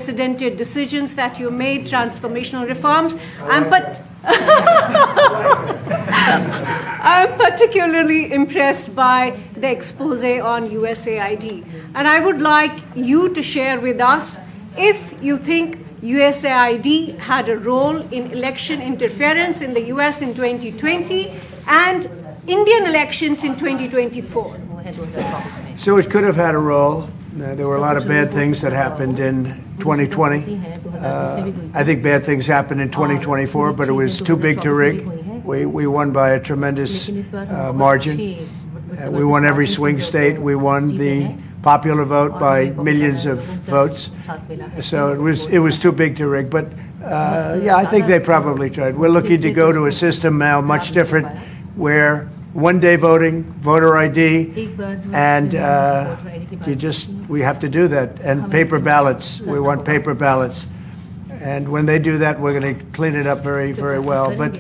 unprecedented decisions that you made, transformational reforms. I'm particularly impressed by the expose on USAID. And I would like you to share with us if you think USAID had a role in election interference in the US in 2020 and Indian elections in 2024. So it could have had a role. There were a lot of bad things that happened in 2020. I think bad things happened in 2024, but it was too big to rig. We won by a tremendous margin. We won every swing state. We won the popular vote by millions of votes. So it was too big to rig. But yeah, I think they probably tried. We're looking to go to a system now much different, where one-day voting, voter ID, and we have to do that. And paper ballots. We want paper ballots. And when they do that, we're going to clean it up very, very well. But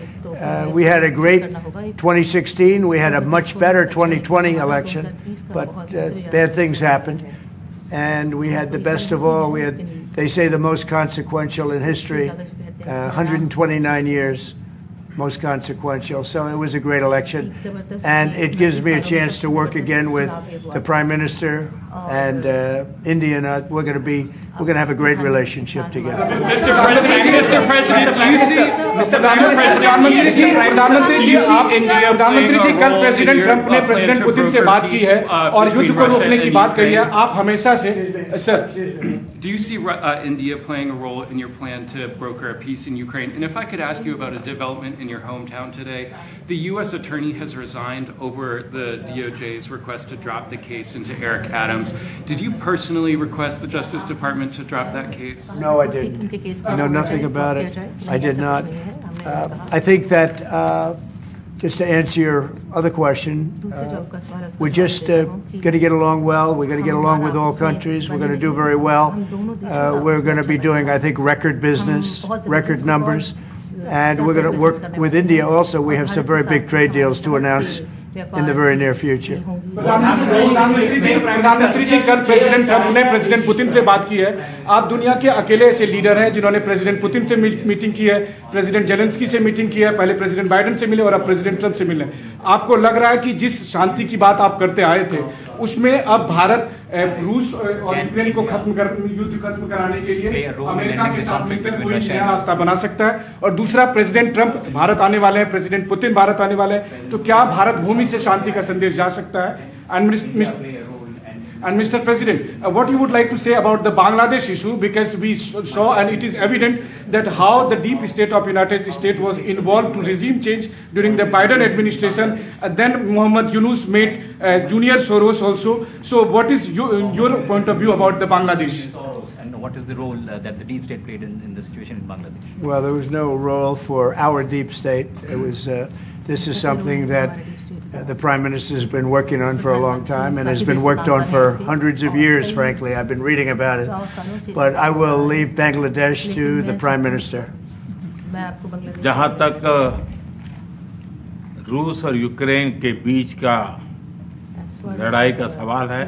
we had a great 2016. We had a much better 2020 election. But bad things happened. And we had the best of all. We had, they say, the most consequential in history, 129 years. Most consequential. So it was a great election, and it gives me a chance to work again with the Prime Minister and India. And we're going to have a great relationship together. Mr. President, do you see प्रधानमंत्री जी कल president Trump ने president Putin से बात की है और युद्ध को रोकने की बात कही है. आप हमेशा से sir. Do you see India playing a role in your plan to broker a peace in Ukraine? And if I could ask you about a development in your hometown today, the U.S. attorney has resigned over the DOJ's request to drop the case into Eric Adams. Did you personally request the Justice Department to drop that case? No, I didn't. I know nothing about it. I did not. I think that, just to answer your other question, we're just going to get along well. We're going to get along with all countries. We're going to do very well. We're going to be doing, I think, record business, record numbers. And we're going to work with India also. We have some very big trade deals to announce in the very near future. प्रधानमंत्री जी कल president Trump ने president Putin से बात की है. आप दुनिया के अकेले ऐसे लीडर हैं जिन्होंने प्रेसिडेंट पुतिन से मीटिंग की है, प्रेसिडेंट जेलेंस्की से मीटिंग की है, पहले प्रेसिडेंट बाइडेन से मिले और अब प्रेसिडेंट ट्रंप से मिले. आपको लग रहा है कि जिस शांति की बात आप करते आए थे उसमें अब भारत रूस और यूक्रेन को युद्ध खत्म कराने के लिए अमेरिका के साथ मिलकर कोई नया रास्ता बना सकता है? और दूसरा, प्रेसिडेंट ट्रंप भारत आने वाले हैं, प्रेसिडेंट पुतिन भारत आने वाले हैं, तो क्या भारत भूमि से शांति का संदेश जा सकता है? And Mr. President, what you would like to say about the Bangladesh issue, because we saw and it is evident that how the deep state of United States was involved to regime change during the Biden administration. Then Muhammad Yunus made Junior Soros also. So what is your point of view about the Bangladesh? And what is the role that the deep state played in the situation in Bangladesh? Well, there was no role for our deep state. It was. This is something that the Prime Minister has been working on for a long time and has been worked on for hundreds of years, frankly. I've been reading about it. But I will leave Bangladesh to the Prime Minister. जहाँ तक रूस और Ukraine के बीच का लड़ाई का सवाल है,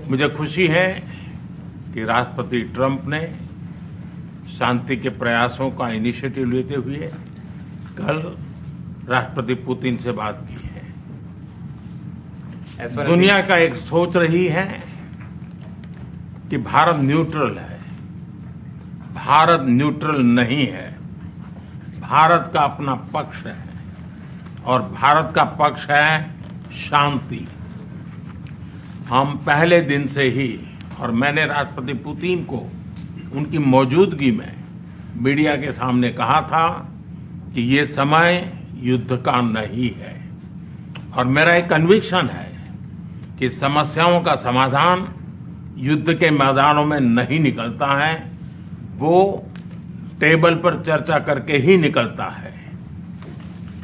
मुझे खुशी है कि राष्ट्रपति ट्रंप ने शांति के प्रयासों का इनिशिएटिव लेते हुए कल राष्ट्रपति पुतिन से बात की है. दुनिया का एक सोच रही है कि भारत न्यूट्रल है. भारत न्यूट्रल नहीं है. भारत का अपना पक्ष है और भारत का पक्ष है शांति. हम पहले दिन से ही, और मैंने राष्ट्रपति पुतिन को उनकी मौजूदगी में मीडिया के सामने कहा था कि ये समय युद्ध का नहीं है. और मेरा एक कन्विक्शन है कि समस्याओं का समाधान युद्ध के मैदानों में नहीं निकलता है, वो टेबल पर चर्चा करके ही निकलता है.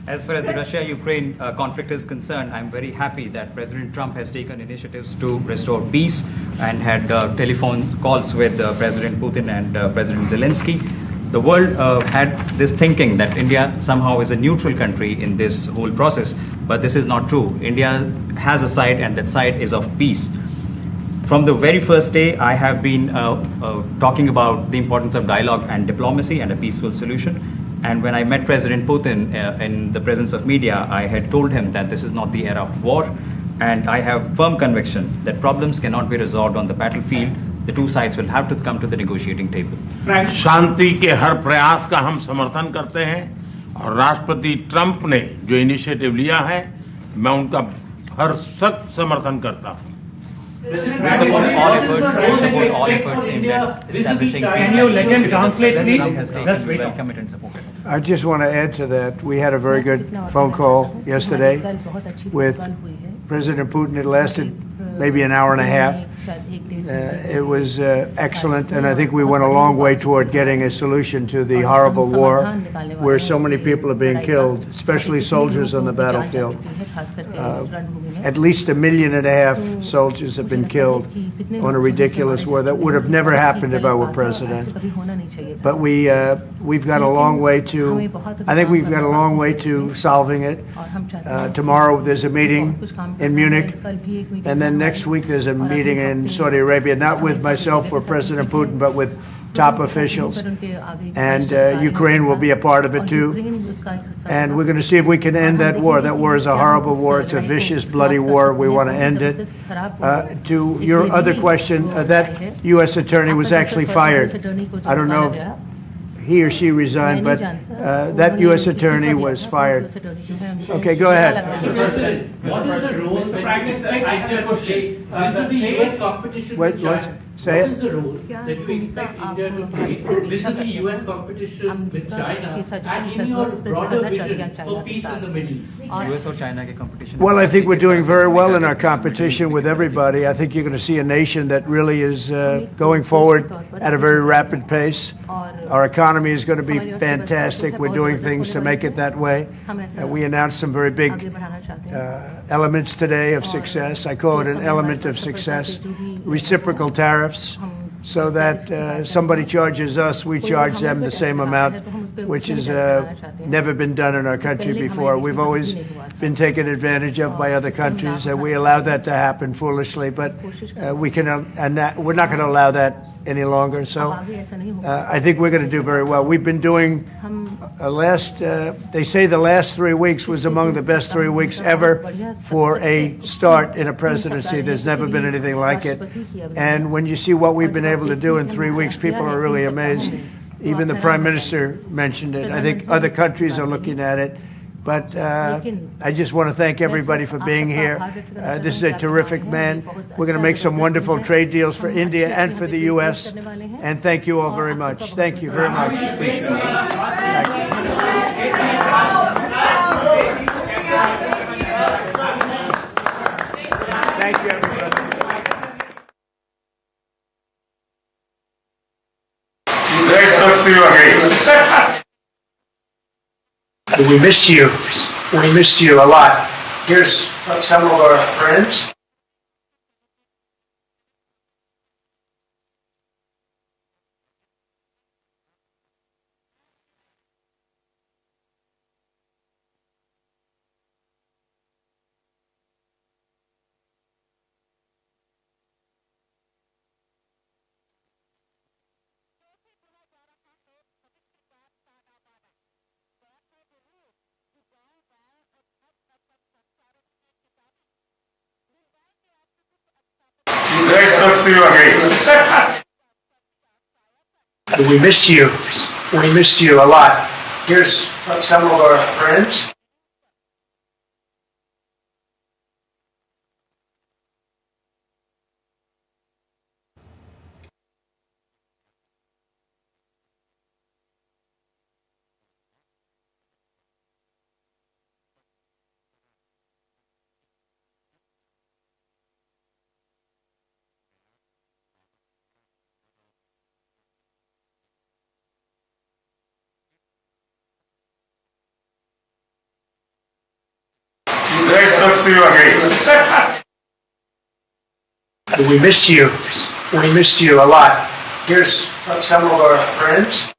As far as the Russia-Ukraine conflict is concerned, I'm very happy that President Trump has taken initiatives to restore peace and had telephone calls with President Putin and President Zelensky. The world had this thinking that India somehow is a neutral country in this whole process, but this is not true. India has a side, and that side is of peace. From the very first day, I have been talking about the importance of dialogue and diplomacy and a peaceful solution. And when I met President Putin in the presence of media, I had told him that this is not the era of war. And I have firm conviction that problems cannot be resolved on the battlefield. The two sides will have to come to the negotiating table. शांति के हर प्रयास का हम समर्थन करते हैं और राष्ट्रपति Trump ने जो इनिशिएटिव लिया है, मैं उनका हर सख्त समर्थन करता हूं। We support all efforts aimed at establishing peace. Can you let him translate, please? Trump has taken welcome it and support it. I just want to add to that. We had a very good phone call yesterday with President Putin. It lasted maybe an hour and a half. It was excellent, and I think we went a long way toward getting a solution to the horrible war where so many people are being killed, especially soldiers on the battlefield. At least 1.5 million soldiers have been killed on a ridiculous war that would have never happened if I were president. But we've got a long way to, I think we've got a long way to solving it. Tomorrow there's a meeting in Munich, and then next week there's a meeting in Saudi Arabia, not with myself or President Putin, but with top officials. And Ukraine will be a part of it too. And we're going to see if we can end that war. That war is a horrible war. It's a vicious, bloody war. We want to end it. To your other question, that U.S. attorney was actually fired. I don't know if he or she resigned, but that U.S. attorney was fired. Okay, go ahead. What is the role Prime Minister India could play with the US competition with China? Say what it. is the role that you expect India to play with the US competition with China and in your broader vision for peace in the Middle East? US or China के competition? Well, I think we're doing very well in our competition with everybody. I think you're going to see a nation that really is going forward at a very rapid pace. Our economy is going to be fantastic. We're doing things to make it that way. We announced some very big elements today of success. I call it an element of success. Reciprocal tariffs, so that somebody charges us, we charge them the same amount, which has never been done in our country before. We've always been taken advantage of by other countries, and we allow that to happen foolishly, but we're not going to allow that any longer. So I think we're going to do very well. We've been doing they say the last 3 weeks was among the best 3 weeks ever for a start in a presidency. There's never been anything like it. And when you see what we've been able to do in 3 weeks, people are really amazed. Even the Prime Minister mentioned it. I think other countries are looking at it. But I just want to thank everybody for being here. This is a terrific man. We're going to make some wonderful trade deals for India and for the U.S. And thank you all very much. Thank you very much. Appreciate it. Thank you, everybody. Great to see you again. We missed you. We missed you a lot. Here's some of our friends. Great to see you again. We missed you. We missed you a lot. Here's some of our friends. Great to see you again. We missed you. We missed you a lot. Here's some of our friends.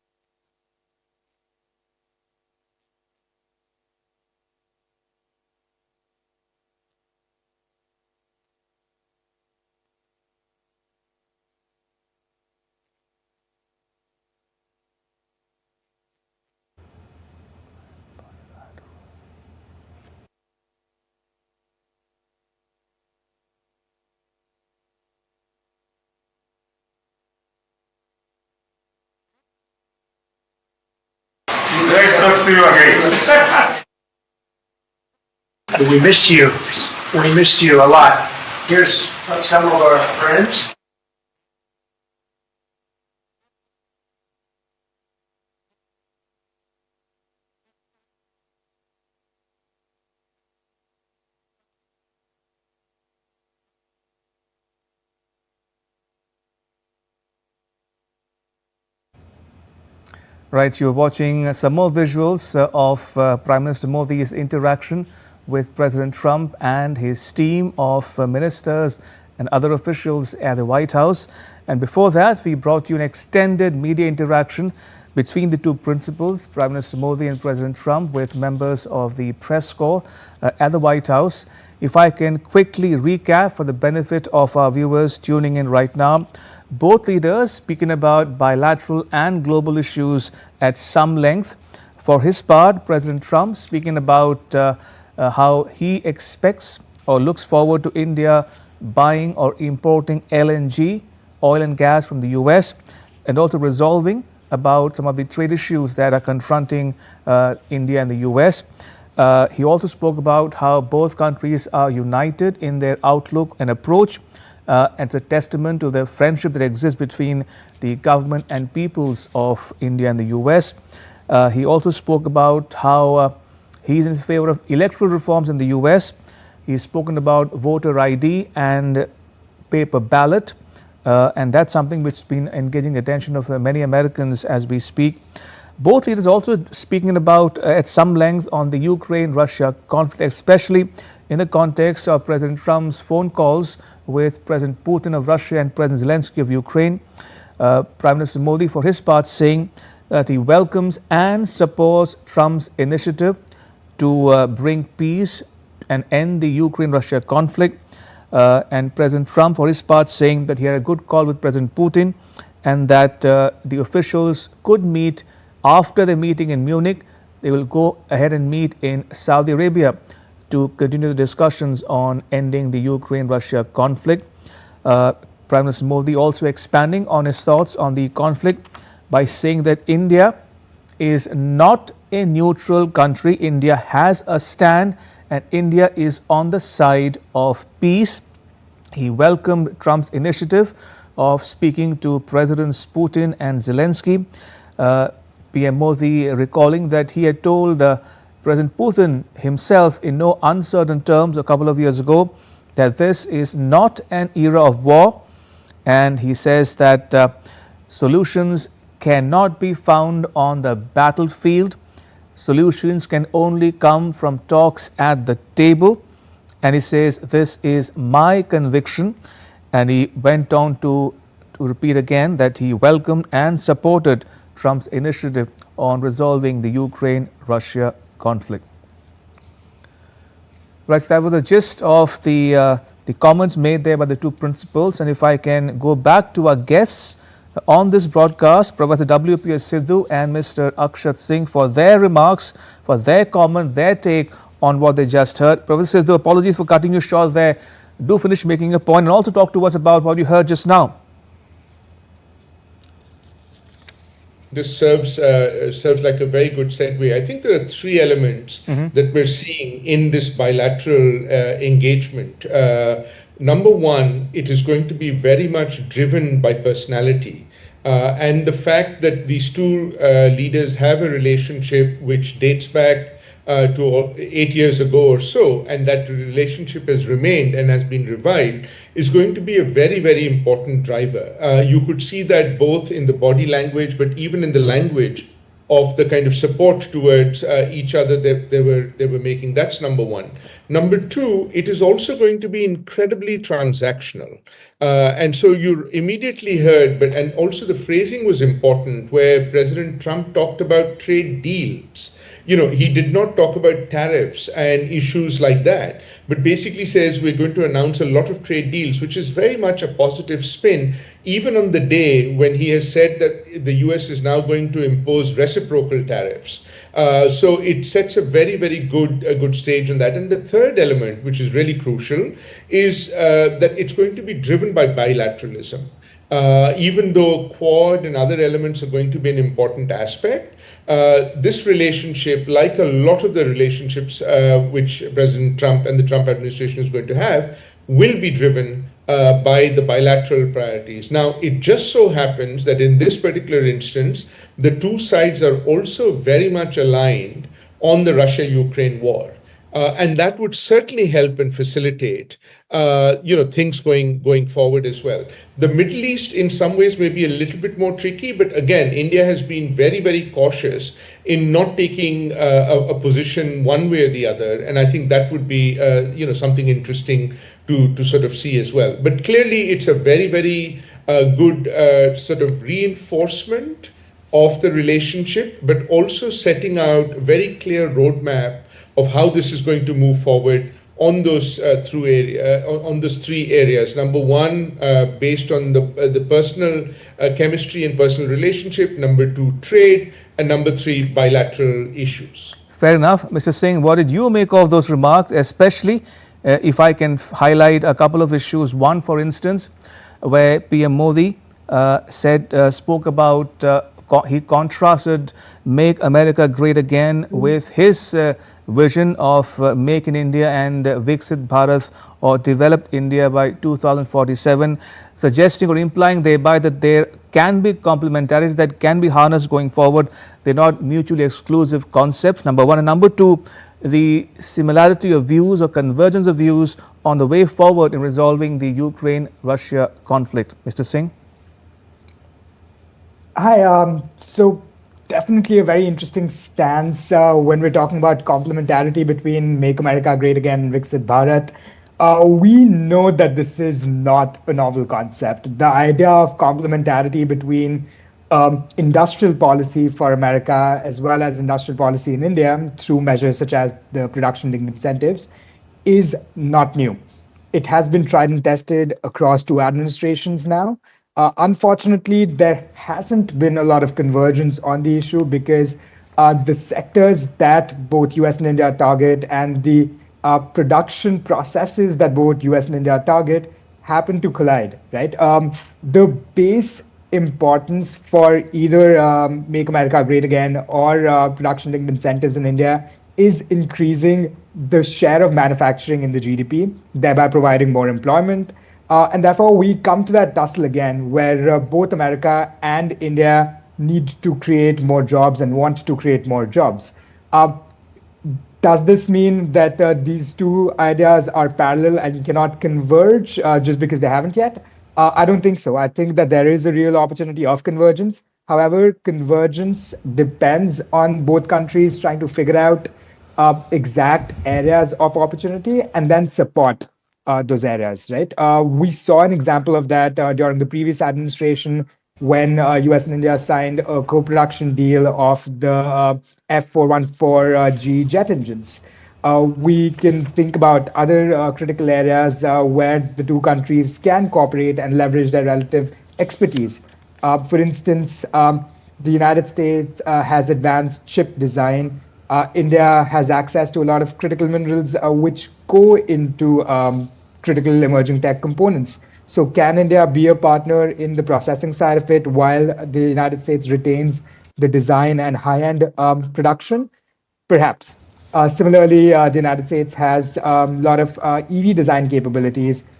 Great to see you again. We missed you. We missed you a lot. Here's some of our friends. Right, you're watching some more visuals of Prime Minister Modi's interaction with President Trump and his team of ministers and other officials at the White House. And before that, we brought you an extended media interaction between the two principals, Prime Minister Modi and President Trump, with members of the press corps at the White House. If I can quickly recap for the benefit of our viewers tuning in right now, both leaders speaking about bilateral and global issues at some length. For his part, President Trump speaking about how he expects or looks forward to India buying or importing LNG, oil and gas from the US, and also resolving about some of the trade issues that are confronting India and the US. He also spoke about how both countries are united in their outlook and approach. It's a testament to the friendship that exists between the government and peoples of India and the US. He also spoke about how he's in favor of electoral reforms in the US. He's spoken about voter ID and paper ballot. And that's something which has been engaging the attention of many Americans as we speak. Both leaders also speaking about at some length on the Ukraine-Russia conflict, especially in the context of President Trump's phone calls with President Putin of Russia and President Zelensky of Ukraine. Prime Minister Modi, for his part, saying that he welcomes and supports Trump's initiative to bring peace and end the Ukraine-Russia conflict. And President Trump, for his part, saying that he had a good call with President Putin and that the officials could meet after the meeting in Munich. They will go ahead and meet in Saudi Arabia to continue the discussions on ending the Ukraine-Russia conflict. Prime Minister Modi also expanding on his thoughts on the conflict by saying that India is not a neutral country. India has a stand and India is on the side of peace. He welcomed Trump's initiative of speaking to Presidents Putin and Zelensky. PM Modi recalling that he had told President Putin himself in no uncertain terms a couple of years ago that this is not an era of war, and he says that solutions cannot be found on the battlefield. Solutions can only come from talks at the table, and he says this is my conviction, and he went on to repeat again that he welcomed and supported Trump's initiative on resolving the Ukraine-Russia conflict. Right, that was the gist of the comments made there by the two principals. And if I can go back to our guests on this broadcast, Professor W.P.S. Sidhu and Mr. Akshat Singh, for their remarks, for their comment, their take on what they just heard. Professor Sidhu, apologies for cutting you short there. Do finish making a point and also talk to us about what you heard just now. This serves like a very good segue. I think there are three elements that we're seeing in this bilateral engagement. Number one, it is going to be very much driven by personality. And the fact that these two leaders have a relationship which dates back to 8 years ago or so, and that relationship has remained and has been revived, is going to be a very, very important driver. You could see that both in the body language, but even in the language of the kind of support towards each other that they were making. That's number one. Number two, it is also going to be incredibly transactional. And so you immediately heard, and also the phrasing was important, where President Trump talked about trade deals. You know, he did not talk about tariffs and issues like that, but basically says we're going to announce a lot of trade deals, which is very much a positive spin, even on the day when he has said that the US is now going to impose reciprocal tariffs. So it sets a very, very good stage on that. And the third element, which is really crucial, is that it's going to be driven by bilateralism. Even though Quad and other elements are going to be an important aspect, this relationship, like a lot of the relationships which President Trump and the Trump administration is going to have, will be driven by the bilateral priorities. Now, it just so happens that in this particular instance, the two sides are also very much aligned on the Russia-Ukraine war. And that would certainly help and facilitate, things going forward as well. The Middle East, in some ways, may be a little bit more tricky, but again, India has been very, very cautious in not taking a position one way or the other, and I think that would be, something interesting to sort of see as well. But clearly, it's a very, very good sort of reinforcement of the relationship, but also setting out a very clear roadmap of how this is going to move forward on those on those three areas. Number one, based on the personal chemistry and personal relationship. Number two, trade, and number three, bilateral issues. Fair enough. Mr. Singh, what did you make of those remarks, especially if I can highlight a couple of issues? One, for instance, where PM Modi spoke about, he contrasted Make America Great Again with his vision of Make in India and Viksit Bharat, or Developed India by 2047, suggesting or implying thereby that there can be complementarity that can be harnessed going forward. They're not mutually exclusive concepts, number one. And number two, the similarity of views or convergence of views on the way forward in resolving the Ukraine-Russia conflict. Mr. Singh? Hi, so definitely a very interesting stance when we're talking about complementarity between Make America Great Again and Viksit Bharat. We know that this is not a novel concept. The idea of complementarity between industrial policy for America as well as industrial policy in India through measures such as the production-linked incentives is not new. It has been tried and tested across two administrations now. Unfortunately, there hasn't been a lot of convergence on the issue because the sectors that both US and India target and the production processes that both US and India target happen to collide, right? The base importance for either Make America Great Again or production-linked incentives in India is increasing the share of manufacturing in the GDP, thereby providing more employment. And therefore, we come to that tussle again, where both America and India need to create more jobs and want to create more jobs. Does this mean that these two ideas are parallel and cannot converge just because they haven't yet? I don't think so. I think that there is a real opportunity of convergence. However, convergence depends on both countries trying to figure out exact areas of opportunity and then support those areas, right? We saw an example of that during the previous administration when US and India signed a co-production deal of the F414G jet engines. We can think about other critical areas where the two countries can cooperate and leverage their relative expertise. For instance, the United States has advanced chip design. India has access to a lot of critical minerals which go into critical emerging tech components. So can India be a partner in the processing side of it while the United States retains the design and high-end production? Perhaps. Similarly, the United States has a lot of EV design capabilities,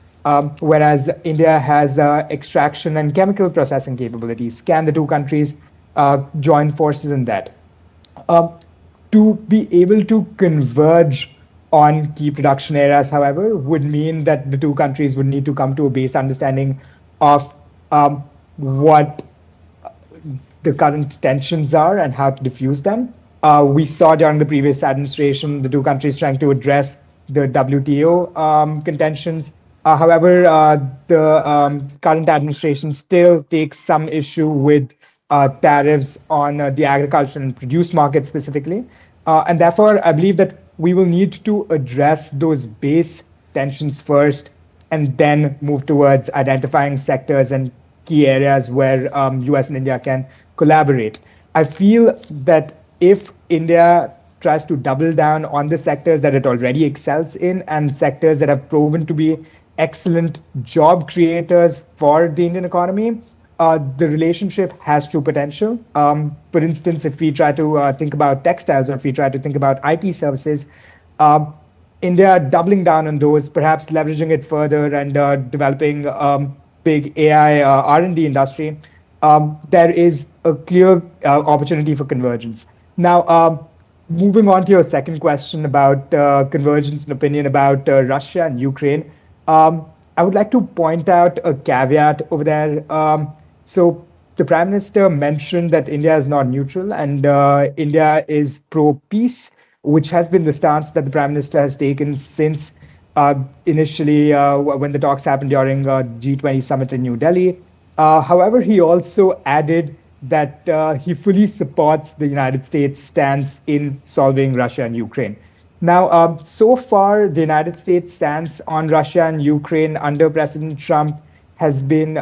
whereas India has extraction and chemical processing capabilities. Can the two countries join forces in that? To be able to converge on key production areas, however, would mean that the two countries would need to come to a base understanding of what the current tensions are and how to diffuse them. We saw during the previous administration the two countries trying to address the WTO contentions. However, the current administration still takes some issue with tariffs on the agriculture and produce market specifically. And therefore, I believe that we will need to address those base tensions first and then move towards identifying sectors and key areas where US and India can collaborate. I feel that if India tries to double down on the sectors that it already excels in and sectors that have proven to be excellent job creators for the Indian economy. The relationship has true potential. For instance, if we try to think about textiles, or if we try to think about IT services, India doubling down on those, perhaps leveraging it further and developing big AI R&D industry, there is a clear opportunity for convergence. Now, moving on to your second question about convergence and opinion about Russia and Ukraine, I would like to point out a caveat over there. So the Prime Minister mentioned that India is not neutral and India is pro-peace, which has been the stance that the Prime Minister has taken since initially when the talks happened during G20 summit in New Delhi. However, he also added that he fully supports the United States' stance in solving Russia and Ukraine. Now, so far, the United States' stance on Russia and Ukraine under President Trump has been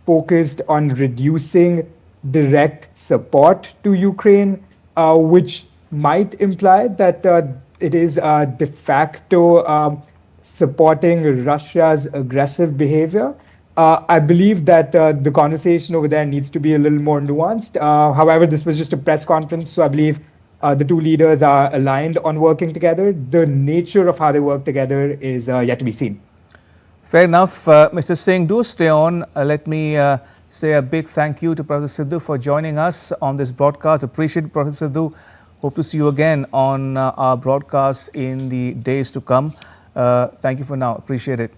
focused on reducing direct support to Ukraine, which might imply that it is de facto supporting Russia's aggressive behavior. I believe that the conversation over there needs to be a little more nuanced. However, this was just a press conference, so I believe the two leaders are aligned on working together. The nature of how they work together is yet to be seen. Fair enough. Mr. Singh, do stay on. Let me say a big thank you to Professor Sidhu for joining us on this broadcast. Appreciate it, Professor Sidhu. Hope to see you again on our broadcast in the days to come. Thank you for now. Appreciate it.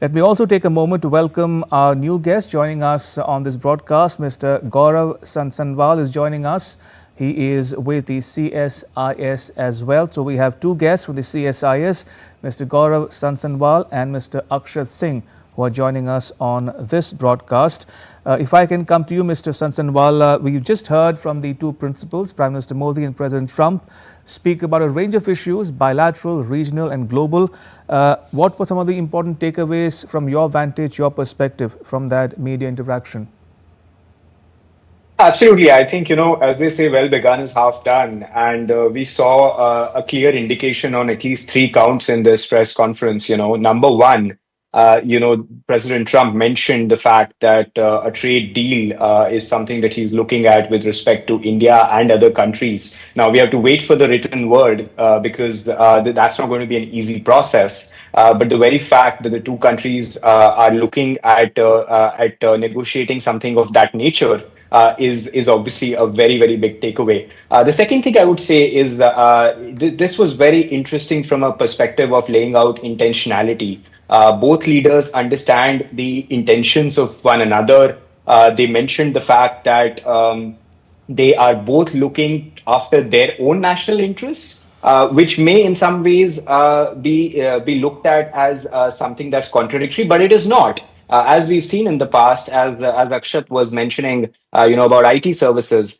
Let me also take a moment to welcome our new guest joining us on this broadcast. Mr. Gaurav Sansanwal is joining us. He is with the CSIS as well. So we have two guests with the CSIS, Mr. Gaurav Sansanwal and Mr. Akshat Singh, who are joining us on this broadcast. If I can come to you, Mr. Sansanwal, we've just heard from the two principals, Prime Minister Modi and President Trump, speak about a range of issues, bilateral, regional and global. What were some of the important takeaways from your vantage, your perspective from that media interaction? Absolutely. I think, as they say, well begun is half done. And we saw a clear indication on at least three counts in this press conference. Number one, President Trump mentioned the fact that a trade deal is something that he's looking at with respect to India and other countries. Now, we have to wait for the written word because that's not going to be an easy process. But the very fact that the two countries are looking at negotiating something of that nature is obviously a very, very big takeaway. The second thing I would say is this was very interesting from a perspective of laying out intentionality. Both leaders understand the intentions of one another. They mentioned the fact that they are both looking after their own national interests, which may in some ways be looked at as something that's contradictory, but it is not. As we've seen in the past, as Akshat was mentioning, about IT services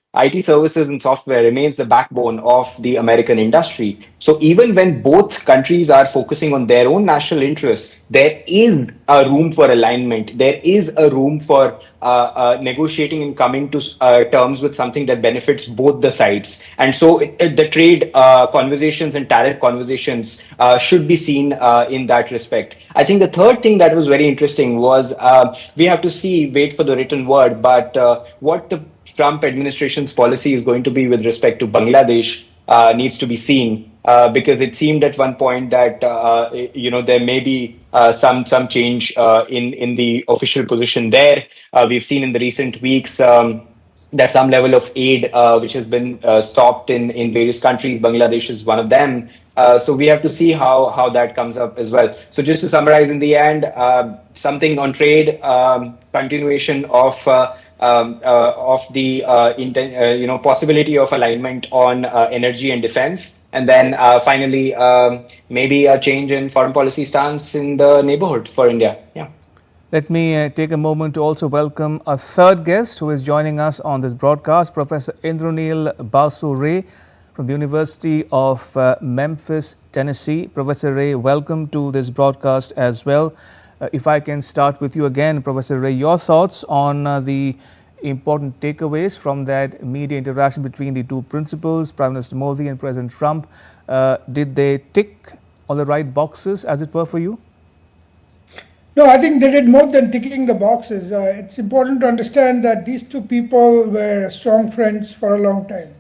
and software remains the backbone of the American industry. So even when both countries are focusing on their own national interests, there is a room for alignment. There is a room for negotiating and coming to terms with something that benefits both the sides. And so the trade conversations and tariff conversations should be seen in that respect. I think the third thing that was very interesting was we have to wait for the written word, but what the Trump administration's policy is going to be with respect to Bangladesh needs to be seen, because it seemed at one point that there may be some change in the official position there. We've seen in the recent weeks that some level of aid which has been stopped in various countries. Bangladesh is one of them. So we have to see how that comes up as well. So just to summarize in the end, something on trade, continuation of the possibility of alignment on energy and defense. And then finally, maybe a change in foreign policy stance in the neighborhood for India. Yeah. Let me take a moment to also welcome a third guest who is joining us on this broadcast, Professor Indranil Basu Ray from the University of Memphis, Tennessee. Professor Ray, welcome to this broadcast as well. If I can start with you again, Professor Ray, your thoughts on the important takeaways from that media interaction between the two principals, Prime Minister Modi and President Trump. Did they tick all the right boxes, as it were, for you? No, I think they did more than ticking the boxes. It's important to understand that these two people were strong friends for a long time.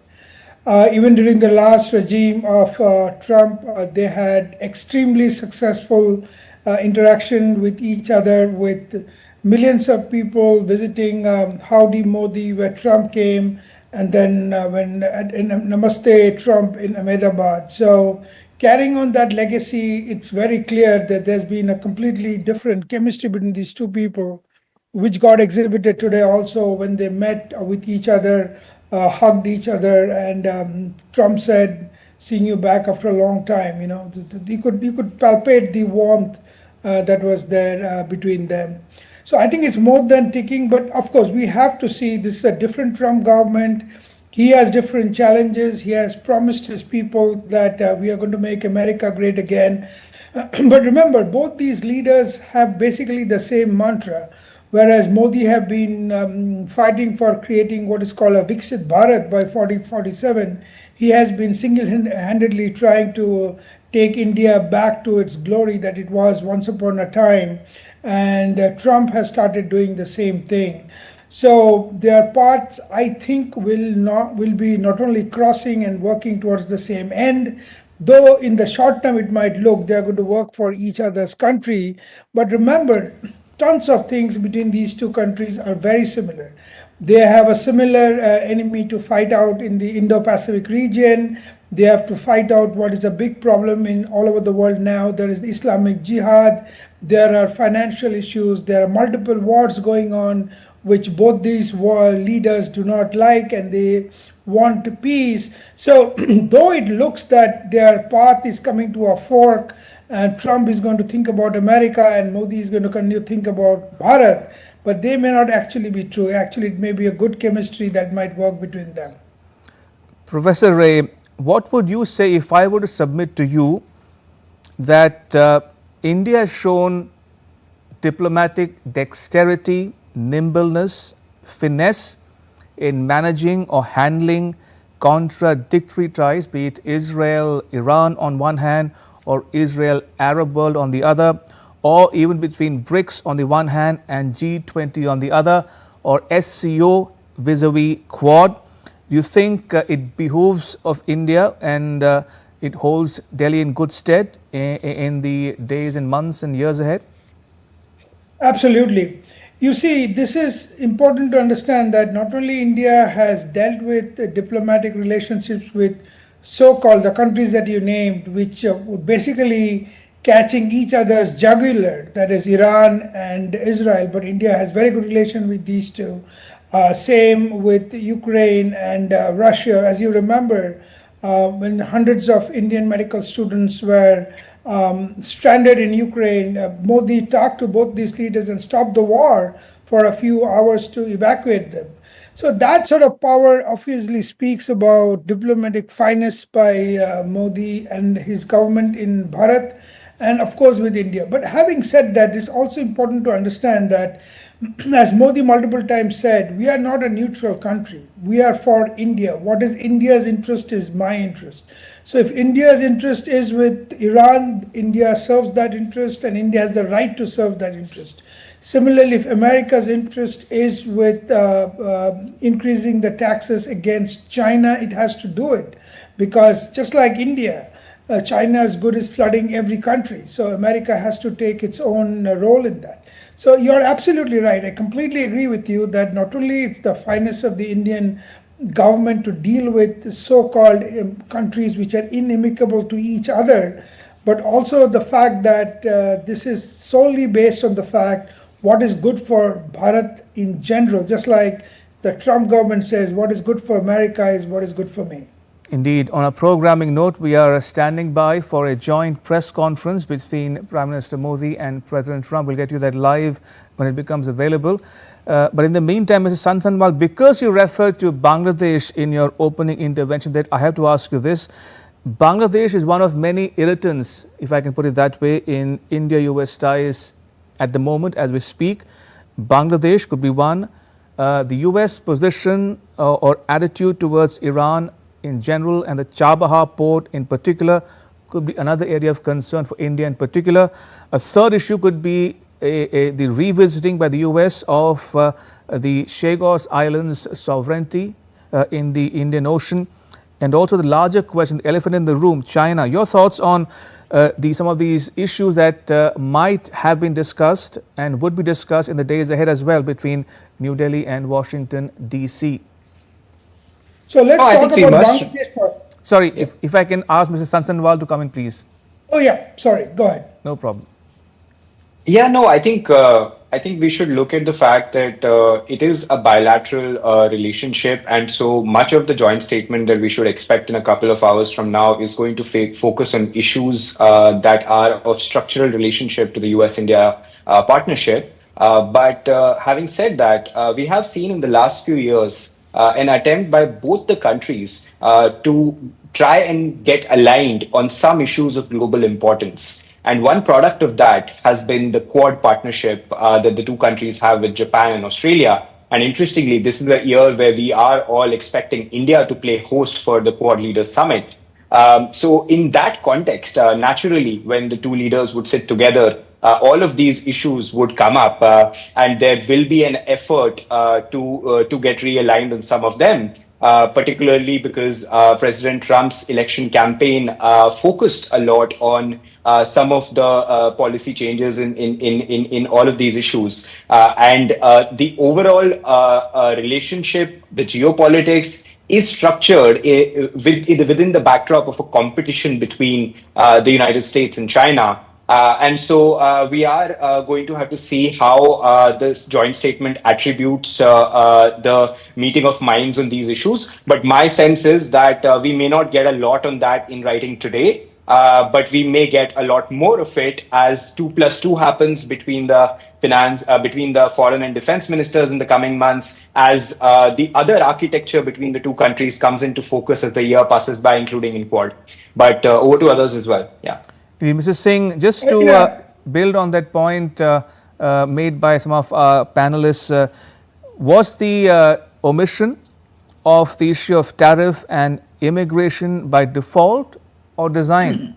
Even during the last regime of Trump, they had extremely successful interaction with each other, with millions of people visiting Howdy Modi, where Trump came, and then in Namaste Trump in Ahmedabad. So carrying on that legacy, it's very clear that there's been a completely different chemistry between these two people, which got exhibited today also when they met with each other, hugged each other, and Trump said, "Seeing you back after a long time." You know, you could palpate the warmth that was there between them. So I think it's more than ticking, but of course we have to see this is a different Trump government. He has different challenges. He has promised his people that we are going to make America great again. But remember, both these leaders have basically the same mantra. Whereas Modi have been fighting for creating what is called a Viksit Bharat by 2047, he has been single-handedly trying to take India back to its glory that it was once upon a time. And Trump has started doing the same thing. So their paths, I think, will be not only crossing and working towards the same end, though in the short term it might look they're going to work for each other's country. But remember, tons of things between these two countries are very similar. They have a similar enemy to fight out in the Indo-Pacific region. They have to fight out what is a big problem in all over the world now. There is the Islamic Jihad. There are financial issues. There are multiple wars going on, which both these war leaders do not like, and they want peace. So though it looks that their path is coming to a fork, and Trump is going to think about America and Modi is going to continue to think about Bharat, but they may not actually be true. Actually, it may be a good chemistry that might work between them. Professor Ray, what would you say if I were to submit to you that India has shown diplomatic dexterity, nimbleness, finesse in managing or handling contradictory ties, be it Israel, Iran on one hand, or Israel, Arab world on the other, or even between BRICS on the one hand and G20 on the other, or SCO vis-a-vis Quad? Do you think it behooves of India and it holds Delhi in good stead in the days and months and years ahead? Absolutely. You see, this is important to understand that not only India has dealt with diplomatic relationships with so-called the countries that you named, which would basically catching each other's jugular, that is Iran and Israel, but India has very good relation with these two. Same with Ukraine and Russia. As you remember, when hundreds of Indian medical students were stranded in Ukraine, Modi talked to both these leaders and stopped the war for a few hours to evacuate them. So that sort of power obviously speaks about diplomatic finesse by Modi and his government in Bharat, and of course with India. But having said that, it's also important to understand that, as Modi multiple times said, we are not a neutral country. We are for India. What is India's interest is my interest. So if India's interest is with Iran, India serves that interest, and India has the right to serve that interest. Similarly, if America's interest is with increasing the taxes against China, it has to do it. Because just like India, China's good is flooding every country. So America has to take its own role in that. So you're absolutely right. I completely agree with you that not only it's the finesse of the Indian government to deal with so-called countries which are inimical to each other, but also the fact that this is solely based on the fact what is good for Bharat in general, just like the Trump government says what is good for America is what is good for me. Indeed. On a programming note, we are standing by for a joint press conference between Prime Minister Modi and President Trump. We'll get you that live when it becomes available. But in the meantime, Mr. Sansanwal, because you referred to Bangladesh in your opening intervention, that I have to ask you this. Bangladesh is one of many irritants, if I can put it that way, in India-US ties at the moment as we speak. Bangladesh could be one. The US position or attitude towards Iran in general and the Chabahar port in particular could be another area of concern for India in particular. A third issue could be the revisiting by the US of the Chagos Islands sovereignty in the Indian Ocean, and also the larger question, the elephant in the room, China. Your thoughts on some of these issues that might have been discussed and would be discussed in the days ahead as well between New Delhi and Washington, D.C. So let's talk about Bangladesh first. Sorry, if I can ask Mrs. Sansanwal to come in, please. Oh yeah, sorry, go ahead. No problem. Yeah, no, I think we should look at the fact that it is a bilateral relationship, and so much of the joint statement that we should expect in a couple of hours from now is going to focus on issues that are of structural relationship to the US-India partnership. But having said that, we have seen in the last few years an attempt by both the countries to try and get aligned on some issues of global importance. And one product of that has been the Quad partnership that the two countries have with Japan and Australia. And interestingly, this is a year where we are all expecting India to play host for the Quad Leaders Summit. So in that context, naturally, when the two leaders would sit together, all of these issues would come up, and there will be an effort to get realigned on some of them. Particularly because President Trump's election campaign focused a lot on some of the policy changes in all of these issues. And the overall relationship, the geopolitics, is structured within the backdrop of a competition between the United States and China. And so we are going to have to see how this joint statement attributes the meeting of minds on these issues. But my sense is that we may not get a lot on that in writing today, but we may get a lot more of it as 2+2 happens between the foreign and defense ministers in the coming months, as the other architecture between the two countries comes into focus as the year passes by, including in Quad. But over to others as well. Yeah. Mrs. Singh, just to build on that point made by some of our panelists, was the omission of the issue of tariff and immigration by default or design?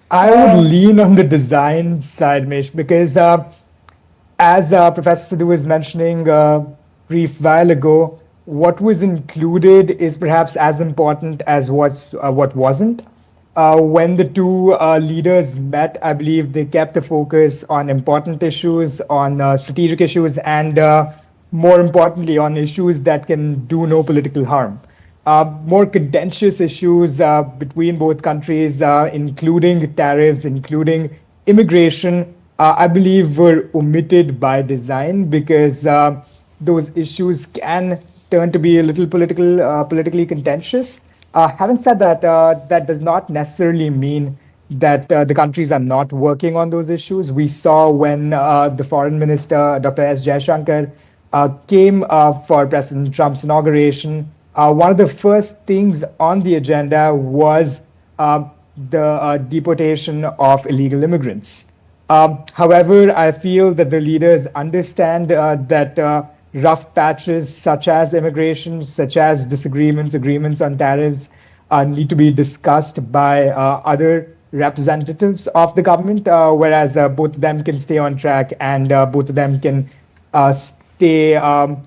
I would lean on the design side, Mesh, because as Professor Sidhu was mentioning a brief while ago, what was included is perhaps as important as what wasn't. When the two leaders met, I believe they kept the focus on important issues, on strategic issues, and more importantly, on issues that can do no political harm. More contentious issues between both countries, including tariffs, including immigration, I believe were omitted by design because those issues can turn to be a little politically contentious. Having said that, that does not necessarily mean that the countries are not working on those issues. We saw when the foreign minister, Dr. S. Jaishankar, came for President Trump's inauguration, one of the first things on the agenda was the deportation of illegal immigrants. However, I feel that the leaders understand that rough patches such as immigration, such as agreements on tariffs need to be discussed by other representatives of the government, whereas both of them can stay on track and both of them can stay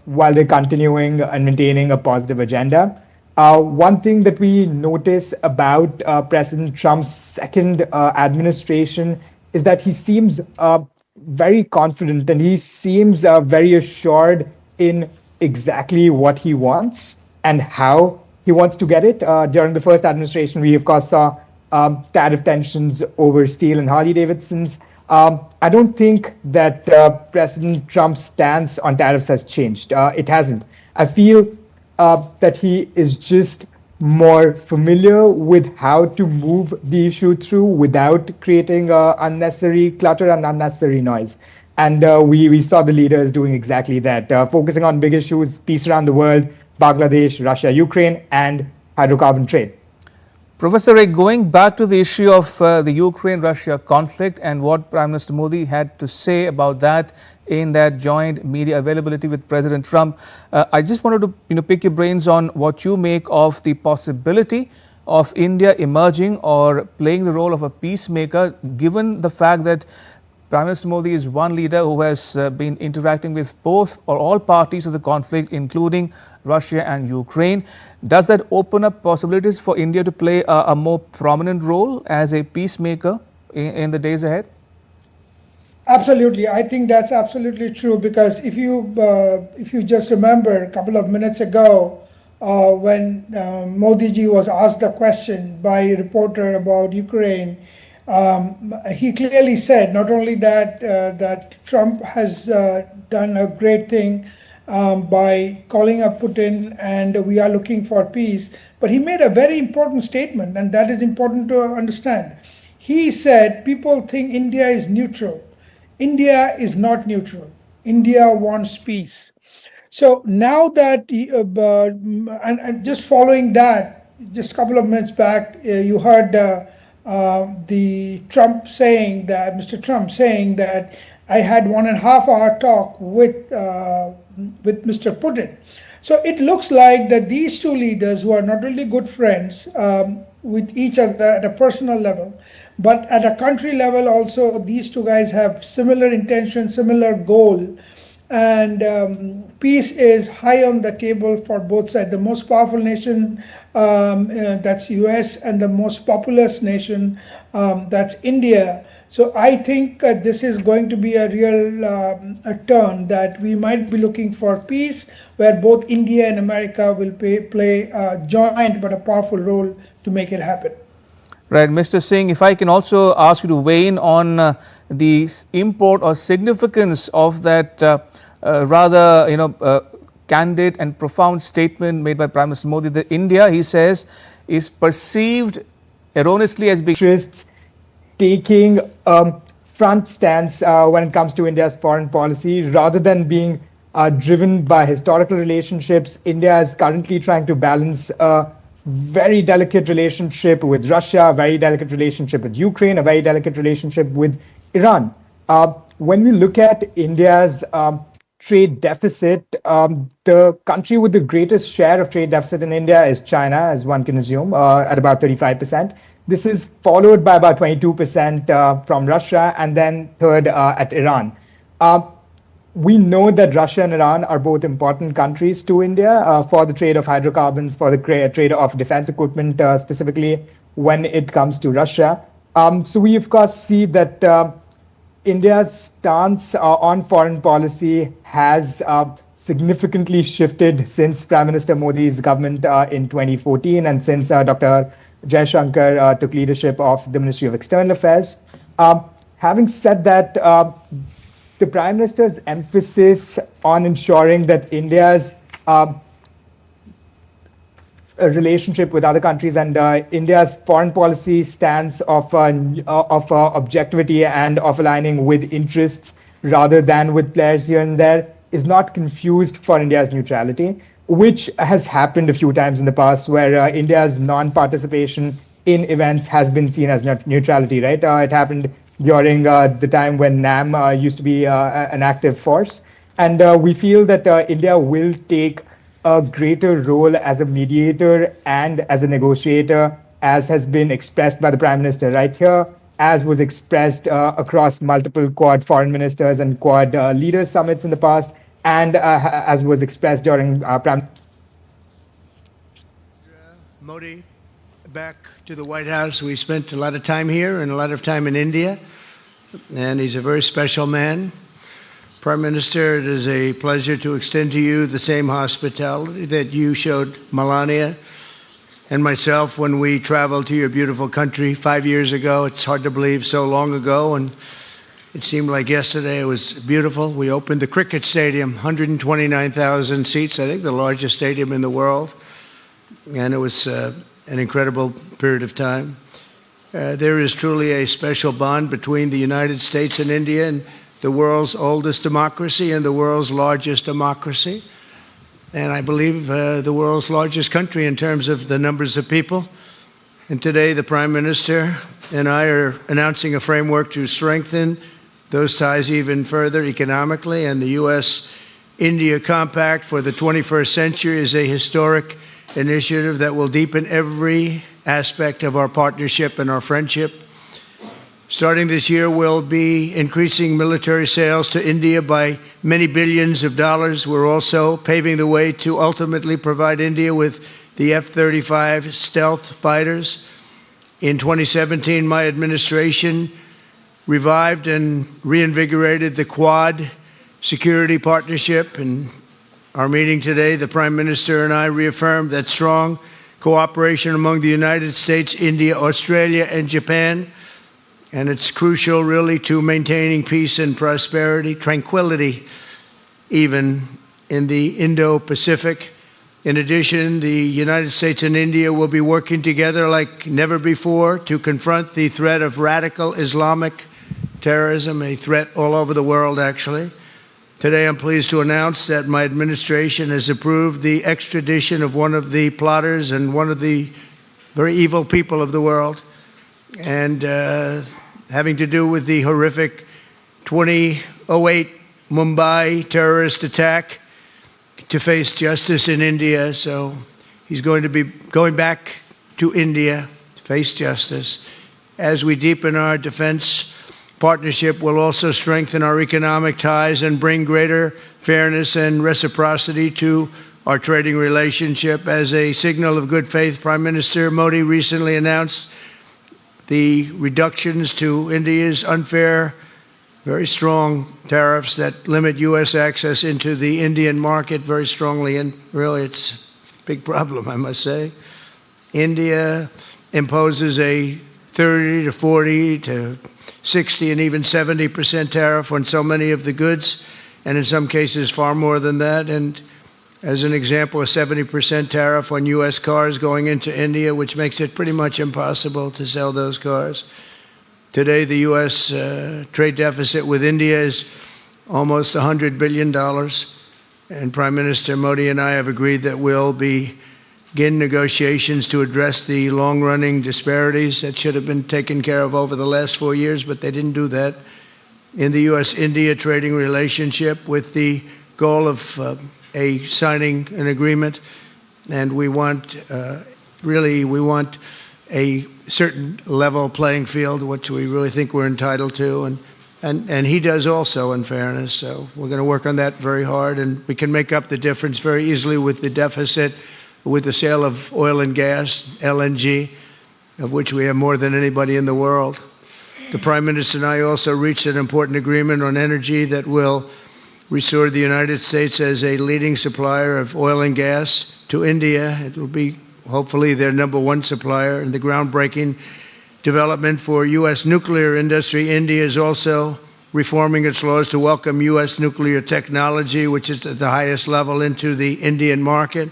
while they're continuing and maintaining a positive agenda. One thing that we notice about President Trump's second administration is that he seems very confident and he seems very assured in exactly what he wants and how he wants to get it. During the first administration, we of course saw tariff tensions over steel and Harley-Davidsons. I don't think that President Trump's stance on tariffs has changed. It hasn't. I feel that he is just more familiar with how to move the issue through without creating unnecessary clutter and unnecessary noise. And we saw the leaders doing exactly that, focusing on big issues, peace around the world, Bangladesh, Russia, Ukraine, and hydrocarbon trade. Professor Ray, going back to the issue of the Ukraine-Russia conflict and what Prime Minister Modi had to say about that in that joint media availability with President Trump, I just wanted to pick your brains on what you make of the possibility of India emerging or playing the role of a peacemaker, given the fact that Prime Minister Modi is one leader who has been interacting with both or all parties of the conflict, including Russia and Ukraine? Does that open up possibilities for India to play a more prominent role as a peacemaker in the days ahead? Absolutely, I think that's absolutely true, because if you just remember a couple of minutes ago, when Modi ji was asked the question by a reporter about Ukraine, he clearly said not only that Trump has done a great thing by calling up Putin and we are looking for peace, but he made a very important statement, and that is important to understand. He said people think India is neutral. India is not neutral. India wants peace. So now that, and just following that, just a couple of minutes back, you heard Mr. Trump saying that I had 1.5 hour talk with Mr. Putin. So it looks like that these two leaders, who are not only good friends with each other at a personal level, but at a country level also, these two guys have similar intention, similar goal, and peace is high on the table for both sides. The most powerful nation, that's US, and the most populous nation, that's India. So I think this is going to be a real a turn that we might be looking for peace, where both India and America will play a joint but a powerful role to make it happen. Right, Mr. Singh, if I can also ask you to weigh in on the import or significance of that rather, candid and profound statement made by Prime Minister Modi that India, he says, is perceived erroneously as being interests taking a front stance when it comes to India's foreign policy rather than being driven by historical relationships. India is currently trying to balance a very delicate relationship with Russia, a very delicate relationship with Ukraine, a very delicate relationship with Iran. When we look at India's trade deficit, the country with the greatest share of trade deficit in India is China, as one can assume, at about 35%. This is followed by about 22% from Russia, and then third at Iran. We know that Russia and Iran are both important countries to India for the trade of hydrocarbons, for the trade of defense equipment, specifically when it comes to Russia. So we, of course, see that India's stance on foreign policy has significantly shifted since Prime Minister Modi's government in 2014 and since Dr. Jaishankar took leadership of the Ministry of External Affairs. Having said that, the Prime Minister's emphasis on ensuring that India's relationship with other countries and India's foreign policy stance of objectivity and of aligning with interests rather than with players here and there is not confused for India's neutrality, which has happened a few times in the past, where India's non-participation in events has been seen as neutrality, right? It happened during the time when NAM used to be an active force. And we feel that India will take a greater role as a mediator and as a negotiator, as has been expressed by the Prime Minister right here, as was expressed across multiple Quad foreign ministers and Quad leaders summits in the past, and as was expressed during Modi back to the White House. We spent a lot of time here and a lot of time in India, and he's a very special man. Prime Minister, it is a pleasure to extend to you the same hospitality that you showed Melania and myself when we traveled to your beautiful country 5 years ago. It's hard to believe, so long ago, and it seemed like yesterday. It was beautiful. We opened the cricket stadium, 129,000 seats, I think the largest stadium in the world, and it was an incredible period of time. There is truly a special bond between the United States and India, and the world's oldest democracy and the world's largest democracy, and I believe the world's largest country in terms of the numbers of people. And today the Prime Minister and I are announcing a framework to strengthen those ties even further economically, and the U.S.-India Compact for the 21st century is a historic initiative that will deepen every aspect of our partnership and our friendship. Starting this year, we'll be increasing military sales to India by many billions of dollars. We're also paving the way to ultimately provide India with the F-35 stealth fighters. In 2017, my administration revived and reinvigorated the Quad security partnership. In our meeting today, the Prime Minister and I reaffirmed that strong cooperation among the United States, India, Australia, and Japan. And it's crucial, really, to maintaining peace and prosperity, tranquility, even in the Indo-Pacific. In addition, the United States and India will be working together like never before to confront the threat of radical Islamic terrorism, a threat all over the world, actually. Today, I'm pleased to announce that my administration has approved the extradition of one of the plotters and one of the very evil people of the world, and having to do with the horrific 2008 Mumbai terrorist attack, to face justice in India. So he's going to be going back to India to face justice. As we deepen our defense partnership, we'll also strengthen our economic ties and bring greater fairness and reciprocity to our trading relationship. As a signal of good faith, Prime Minister Modi recently announced the reductions to India's unfair, very strong tariffs that limit U.S. access into the Indian market very strongly, and really it's a big problem, I must say. India imposes a 30 to 40 to 60 and even 70% tariff on so many of the goods, and in some cases far more than that. And as an example, a 70% tariff on U.S. cars going into India, which makes it pretty much impossible to sell those cars. Today, the U.S. Trade deficit with India is almost $100 billion, and Prime Minister Modi and I have agreed that we'll begin negotiations to address the long-running disparities that should have been taken care of over the last 4 years, but they didn't do that, in the U.S.-India trading relationship, with the goal of signing an agreement. And we want, we want a certain level playing field, which we really think we're entitled to, and he does also, in fairness. So we're going to work on that very hard, and we can make up the difference very easily with the deficit, with the sale of oil and gas, LNG, of which we have more than anybody in the world. The Prime Minister and I also reached an important agreement on energy that will restore the United States as a leading supplier of oil and gas to India. It will be hopefully their #1 supplier. And the groundbreaking development for U.S. nuclear industry, India is also reforming its laws to welcome U.S. nuclear technology, which is at the highest level, into the Indian market.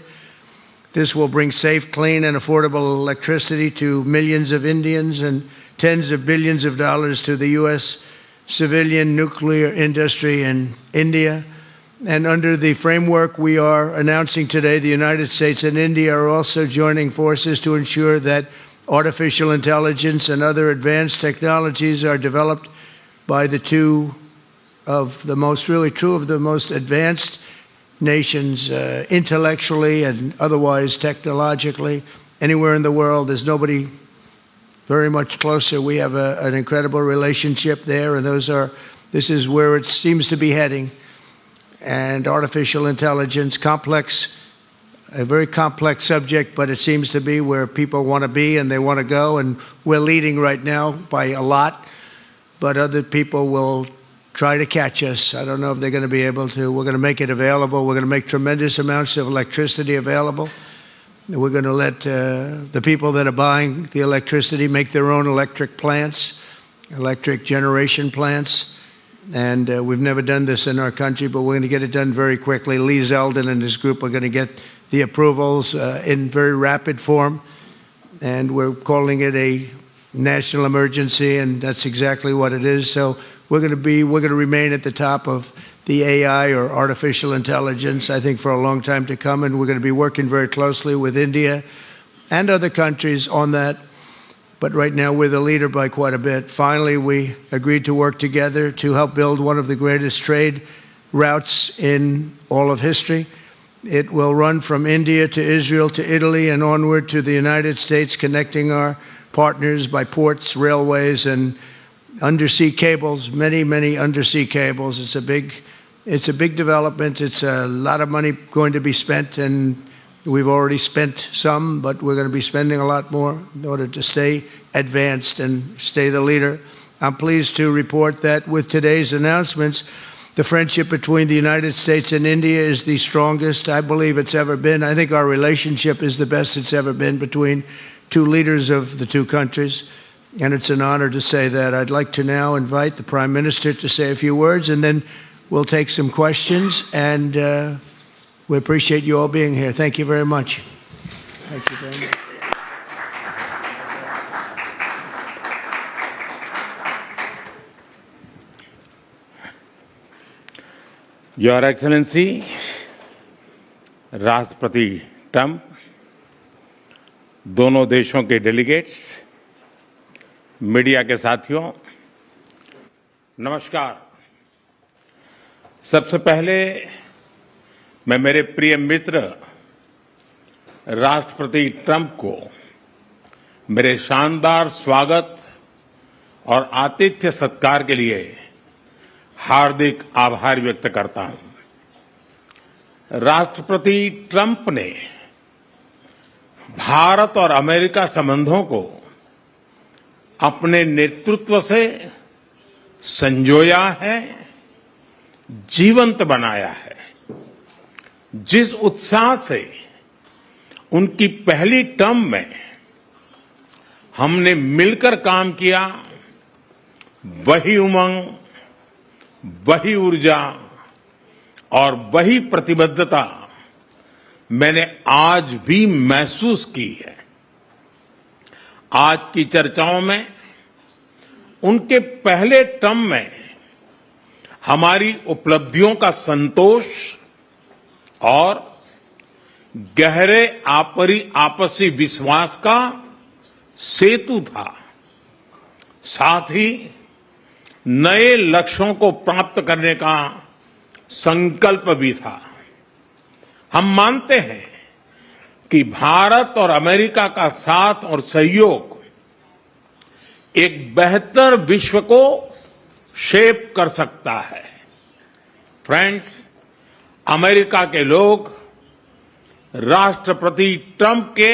This will bring safe, clean, and affordable electricity to millions of Indians and tens of billions of dollars to the U.S. civilian nuclear industry in India. And under the framework we are announcing today, the United States and India are also joining forces to ensure that artificial intelligence and other advanced technologies are developed by two of the most advanced nations, intellectually and otherwise technologically. Anywhere in the world, there's nobody very much closer. We have an incredible relationship there, and this is where it seems to be heading. And artificial intelligence, a very complex subject, but it seems to be where people want to be and they want to go, and we're leading right now by a lot, but other people will try to catch us. I don't know if they're going to be able to. We're going to make it available. We're going to make tremendous amounts of electricity available. We're going to let the people that are buying the electricity make their own electric plants, electric generation plants. And we've never done this in our country, but we're going to get it done very quickly. Lee Zeldin and his group are going to get the approvals in very rapid form. And we're calling it a national emergency, and that's exactly what it is. So we're going to remain at the top of the AI, or artificial intelligence, I think, for a long time to come. And we're going to be working very closely with India and other countries on that. But right now, we're the leader by quite a bit. Finally, we agreed to work together to help build one of the greatest trade routes in all of history. It will run from India to Israel to Italy and onward to the United States, connecting our partners by ports, railways, and undersea cables, many undersea cables. It's a big development. It's a lot of money going to be spent, and we've already spent some, but we're going to be spending a lot more in order to stay advanced and stay the leader. I'm pleased to report that with today's announcements, the friendship between the United States and India is the strongest I believe it's ever been. I think our relationship is the best it's ever been between two leaders of the two countries, and it's an honor to say that. I'd like to now invite the Prime Minister to say a few words, and then we'll take some questions, and we appreciate you all being here. Thank you very much. Thank you very much. Your Excellency, राष्ट्रपति Trump, दोनों देशों के delegates, media के साथियों, नमस्कार। सबसे पहले मैं मेरे प्रिय मित्र राष्ट्रपति ट्रंप को मेरे शानदार स्वागत और आतिथ्य सत्कार के लिए हार्दिक आभार व्यक्त करता हूं। राष्ट्रपति ट्रंप ने भारत और अमेरिका संबंधों को अपने नेतृत्व से संजोया है, जीवंत बनाया है। जिस उत्साह से उनकी पहली टर्म में हमने मिलकर काम किया, वही उमंग, वही ऊर्जा और वही प्रतिबद्धता मैंने आज भी महसूस की है। आज की चर्चाओं में उनके पहले टर्म में हमारी उपलब्धियों का संतोष और गहरे आपसी विश्वास का सेतु था। साथ ही नए लक्ष्यों को प्राप्त करने का संकल्प भी था। हम मानते हैं कि भारत और अमेरिका का साथ और सहयोग एक बेहतर विश्व को शेप कर सकता है। फ्रेंड्स, अमेरिका के लोग राष्ट्रपति ट्रंप के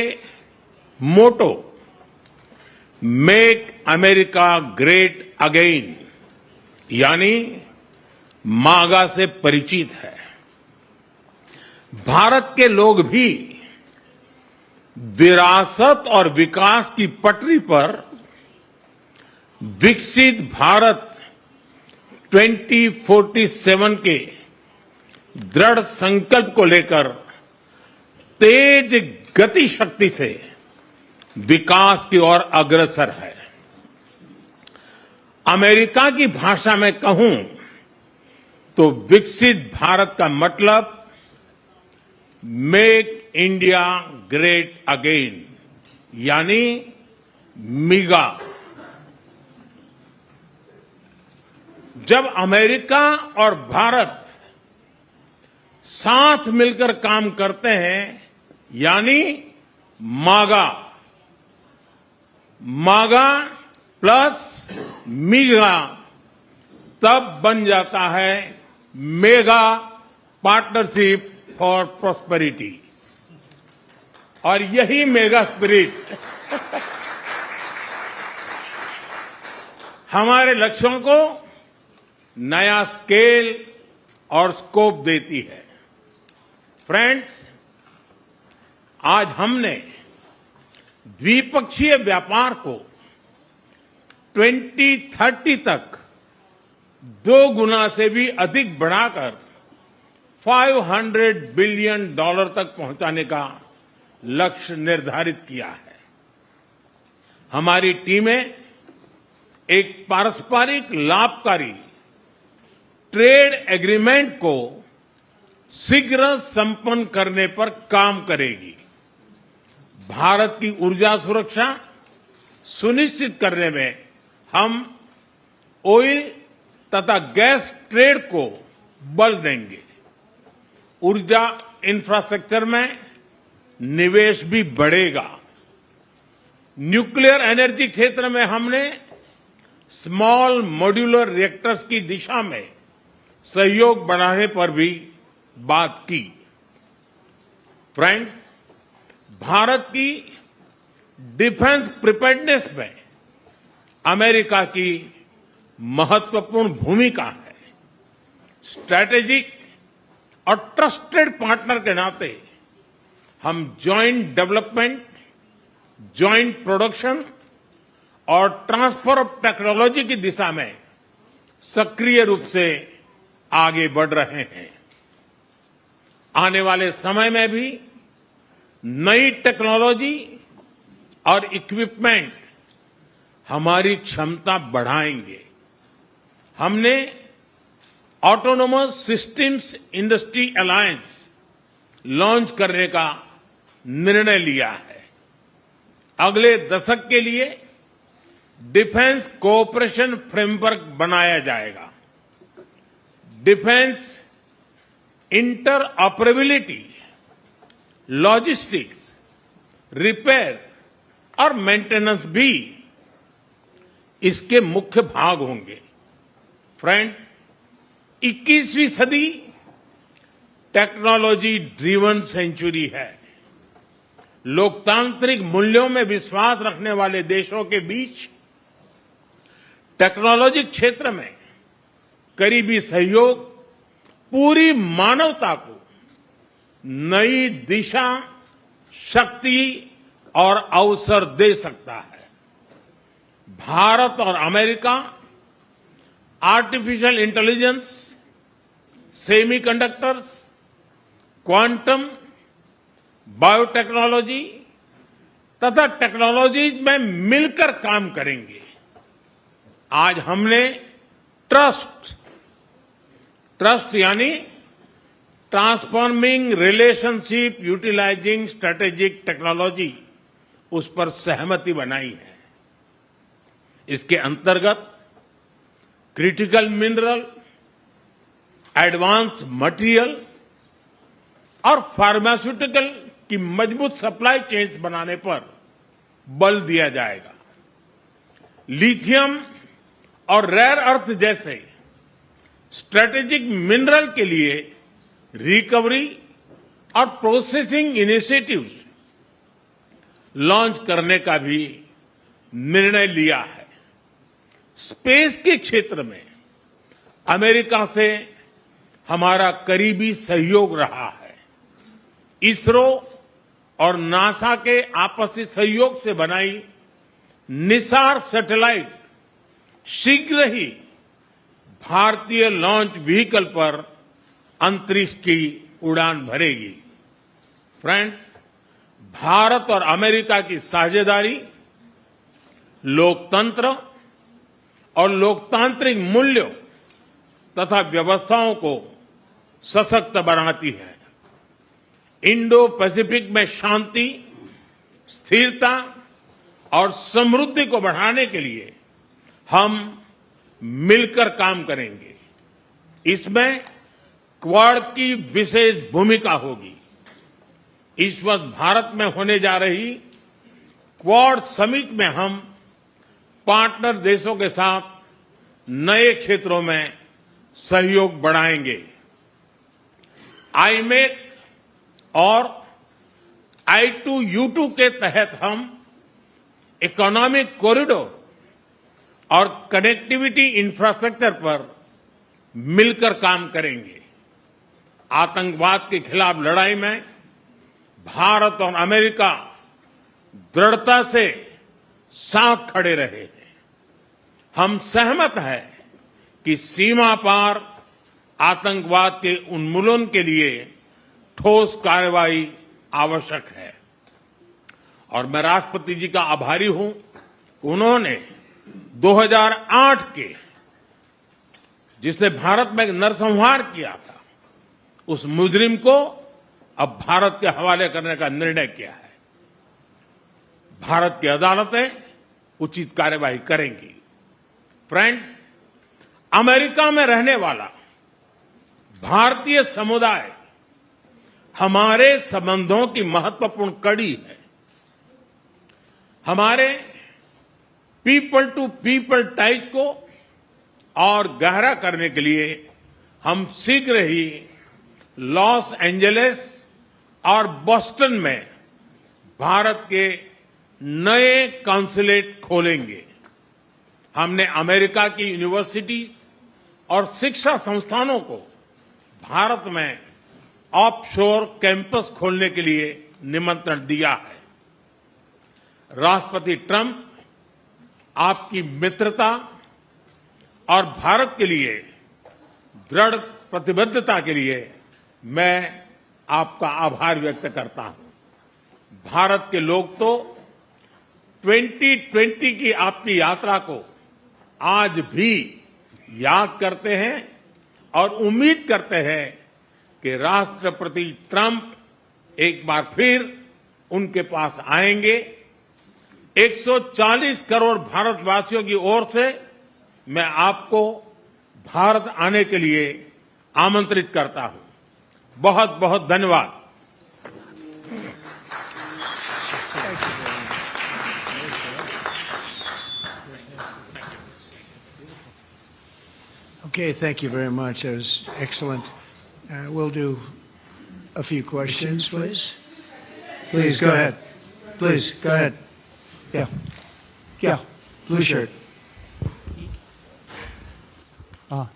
मोटो मेक अमेरिका ग्रेट अगेन यानी मागा से परिचित है। भारत के लोग भी विरासत और विकास की पटरी पर विकसित भारत 2047 के दृढ़ संकल्प को लेकर तेज गति शक्ति से विकास की ओर अग्रसर है। अमेरिका की भाषा में कहूं तो विकसित भारत का मतलब मेक इंडिया ग्रेट अगेन यानी मिगा। जब अमेरिका और भारत साथ मिलकर काम करते हैं यानी मागा, मागा प्लस मिगा, तब बन जाता है मेगा पार्टनरशिप फॉर प्रॉस्पेरिटी। और यही मेगा स्पिरिट हमारे लक्ष्यों को नया स्केल और स्कोप देती है। फ्रेंड्स, आज हमने द्विपक्षीय व्यापार को 2030 तक 2 गुना से भी अधिक बढ़ाकर $500 बिलियन तक पहुंचाने का लक्ष्य निर्धारित किया है। हमारी टीमें एक पारस्परिक लाभकारी ट्रेड एग्रीमेंट को शीघ्र संपन्न करने पर काम करेगी। भारत की ऊर्जा सुरक्षा सुनिश्चित करने में हम ऑयल तथा गैस ट्रेड को बल देंगे। ऊर्जा इंफ्रास्ट्रक्चर में निवेश भी बढ़ेगा। न्यूक्लियर एनर्जी क्षेत्र में हमने स्मॉल मॉड्यूलर रिएक्टर्स की दिशा में सहयोग बढ़ाने पर भी बात की। फ्रेंड्स, भारत की डिफेंस प्रिपेयर्डनेस में अमेरिका की महत्वपूर्ण भूमिका है। स्ट्रैटेजिक और ट्रस्टेड पार्टनर के नाते हम जॉइंट डेवलपमेंट, जॉइंट प्रोडक्शन और ट्रांसफर ऑफ टेक्नोलॉजी की दिशा में सक्रिय रूप से आगे बढ़ रहे हैं। आने वाले समय में भी नई टेक्नोलॉजी और इक्विपमेंट हमारी क्षमता बढ़ाएंगे। हमने autonomous systems industry alliance launch करने का निर्णय लिया है। अगले दशक के लिए डिफेंस कोऑपरेशन फ्रेमवर्क बनाया जाएगा। डिफेंस इंटरऑपरेबिलिटी, लॉजिस्टिक्स, रिपेयर और मेंटेनेंस भी इसके मुख्य भाग होंगे। फ्रेंड्स, 21वीं सदी टेक्नोलॉजी ड्रिवन सेंचुरी है। लोकतांत्रिक मूल्यों में विश्वास रखने वाले देशों के बीच टेक्नोलॉजी क्षेत्र में करीबी सहयोग पूरी मानवता को नई दिशा, शक्ति और अवसर दे सकता है। भारत और America artificial intelligence, semiconductors, quantum, biotechnology तथा टेक्नोलॉजीज में मिलकर काम करेंगे। आज हमने ट्रस्ट यानी transforming relationship utilizing strategic technology, उस पर सहमति बनाई है। इसके अंतर्गत क्रिटिकल मिनरल, एडवांस मटेरियल और फार्मास्यूटिकल की मजबूत सप्लाई चेन्स बनाने पर बल दिया जाएगा। लिथियम और रेयर अर्थ जैसे स्ट्रेटेजिक मिनरल के लिए रिकवरी और प्रोसेसिंग इनिशिएटिव्स लॉन्च करने का भी निर्णय लिया है। स्पेस के क्षेत्र में अमेरिका से हमारा करीबी सहयोग रहा है। इसरो और नासा के आपसी सहयोग से बनाई निसार सैटेलाइट शीघ्र ही भारतीय लॉन्च व्हीकल पर अंतरिक्ष की उड़ान भरेगी। फ्रेंड्स, भारत और अमेरिका की साझेदारी लोकतंत्र और लोकतांत्रिक मूल्यों तथा व्यवस्थाओं को सशक्त बनाती है। इंडो पैसिफिक में शांति, स्थिरता और समृद्धि को बढ़ाने के लिए हम मिलकर काम करेंगे। इसमें क्वाड की विशेष भूमिका होगी। इस वर्ष भारत में होने जा रही क्वाड समिट में हम पार्टनर देशों के साथ नए क्षेत्रों में सहयोग बढ़ाएंगे। आईमेक और I2U2 के तहत हम इकोनॉमिक कॉरिडोर और कनेक्टिविटी इंफ्रास्ट्रक्चर पर मिलकर काम करेंगे। आतंकवाद के खिलाफ लड़ाई में भारत और अमेरिका दृढ़ता से साथ खड़े रहे हैं। हम सहमत हैं कि सीमा पार आतंकवाद के उन्मूलन के लिए ठोस कार्रवाई आवश्यक है। और मैं राष्ट्रपति जी का आभारी हूं, उन्होंने 2008 के जिसने भारत में नरसंहार किया था, उस मुजरिम को अब भारत के हवाले करने का निर्णय किया है। भारत की अदालतें उचित कार्यवाही करेंगी। फ्रेंड्स, अमेरिका में रहने वाला भारतीय समुदाय हमारे संबंधों की महत्वपूर्ण कड़ी है। हमारे पीपल टू पीपल टाइज को और गहरा करने के लिए हम शीघ्र ही लॉस एंजलिस और बोस्टन में भारत के नए कॉन्सुलेट खोलेंगे। हमने अमेरिका की यूनिवर्सिटीज और शिक्षा संस्थानों को भारत में ऑफशोर कैंपस खोलने के लिए निमंत्रण दिया है। राष्ट्रपति ट्रंप, आपकी मित्रता और भारत के लिए दृढ़ प्रतिबद्धता के लिए मैं आपका आभार व्यक्त करता हूं। भारत के लोग तो 2020 की आपकी यात्रा को आज भी याद करते हैं और उम्मीद करते हैं कि राष्ट्रपति ट्रंप एक बार फिर उनके पास आएंगे। 140 करोड़ भारतवासियों की ओर से मैं आपको भारत आने के लिए आमंत्रित करता हूं। बहुत बहुत धन्यवाद। Okay, thank you very much. That was excellent. We'll do a few questions, please. Please, go ahead. Please, go ahead. Yeah. Yeah, blue shirt.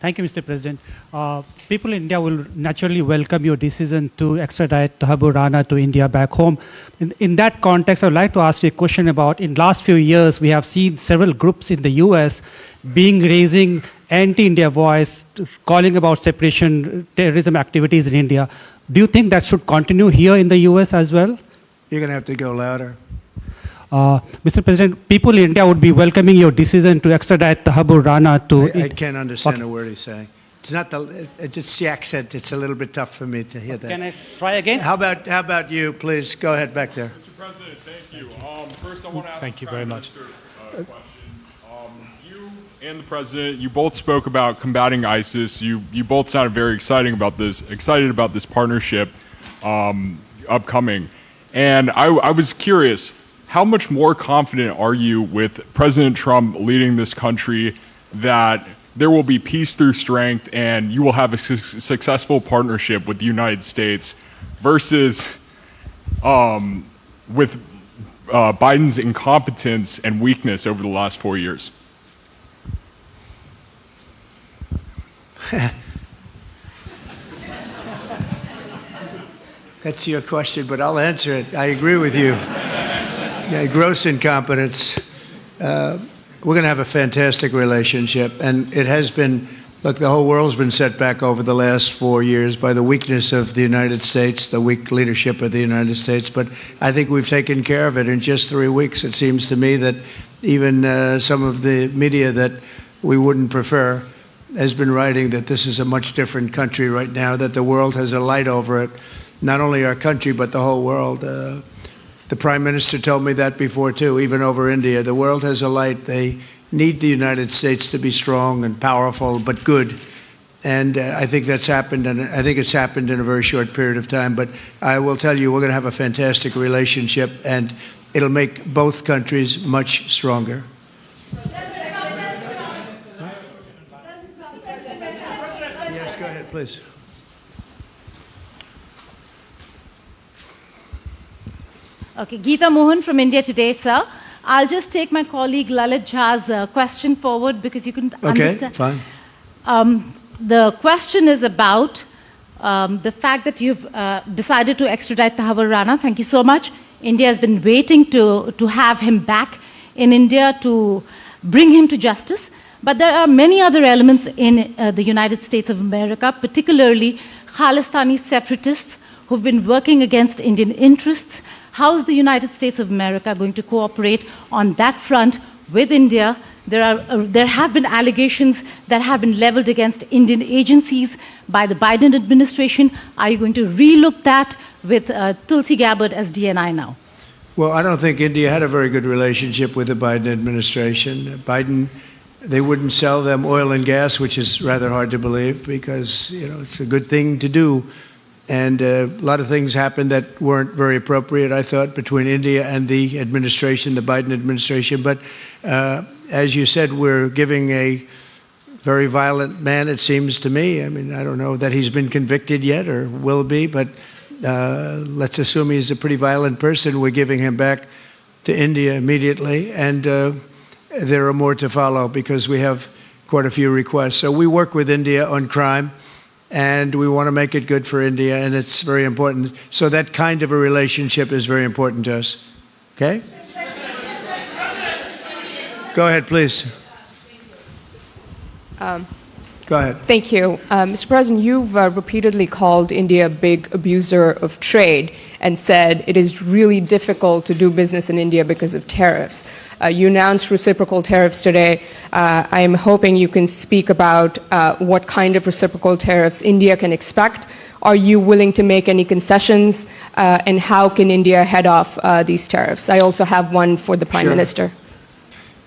Thank you, Mr. President. People in India will naturally welcome your decision to extradite Thakur Rana to India back home. In that context, I would like to ask you a question about, in last few years, we have seen several groups in the US raising anti-India voice, calling about separation, terrorism activities in India. Do you think that should continue here in the US as well? You're going to have to go louder. Mr. President, people in India would be welcoming your decision to extradite Thakur Rana to... I can't understand a word he's saying. It's not it's the accent. It's a little bit tough for me to hear that. Can I try again? How about you, please? Go ahead back there. Mr. President, thank you. First, I want to ask Thank you very much. a question. You and the President, you both spoke about combating ISIS. You both sounded very excited about this partnership upcoming. And I was curious, how much more confident are you with President Trump leading this country that there will be peace through strength and you will have a successful partnership with the United States versus with Biden's incompetence and weakness over the last 4 years? That's your question, but I'll answer it. I agree with you. Yeah, gross incompetence. We're going to have a fantastic relationship, and it has been. Look, the whole world's been set back over the last 4 years by the weakness of the United States, the weak leadership of the United States. But I think we've taken care of it in just 3 weeks. It seems to me that even some of the media that we wouldn't prefer has been writing that this is a much different country right now, that the world has a light over it, not only our country, but the whole world. The Prime Minister told me that before, too, even over India. The world has a light. They need the United States to be strong and powerful, but good. And I think that's happened, and I think it's happened in a very short period of time. But I will tell you, we're going to have a fantastic relationship, and it'll make both countries much stronger. Yes, go ahead, please. Okay, Geeta Mohan from India Today, sir. I'll just take my colleague Lalit Jha's question forward because you can understand. Okay, fine. The question is about the fact that you've decided to extradite Thakur Rana. Thank you so much. India has been waiting to have him back in India to bring him to justice. But there are many other elements in the United States of America, particularly Khalistani separatists who've been working against Indian interests. How is the United States of America going to cooperate on that front with India? There have been allegations that have been leveled against Indian agencies by the Biden administration. Are you going to relook that with Tulsi Gabbard as DNI now? Well, I don't think India had a very good relationship with the Biden administration. They wouldn't sell them oil and gas, which is rather hard to believe because, it's a good thing to do And a lot of things happened that weren't very appropriate, I thought, between India and the administration, the Biden administration. But as you said, we're giving a very violent man, it seems to me. I mean, I don't know that he's been convicted yet or will be, but let's assume he's a pretty violent person. We're giving him back to India immediately. And there are more to follow because we have quite a few requests. So we work with India on crime. And we want to make it good for India, and it's very important. So that kind of a relationship is very important to us. Okay? Go ahead, please. Go ahead. Thank you. Mr. President, you've repeatedly called India a big abuser of trade and said it is really difficult to do business in India because of tariffs. You announced reciprocal tariffs today. I am hoping you can speak about what kind of reciprocal tariffs India can expect. Are you willing to make any concessions? And how can India head off these tariffs? I also have one for the Prime Minister.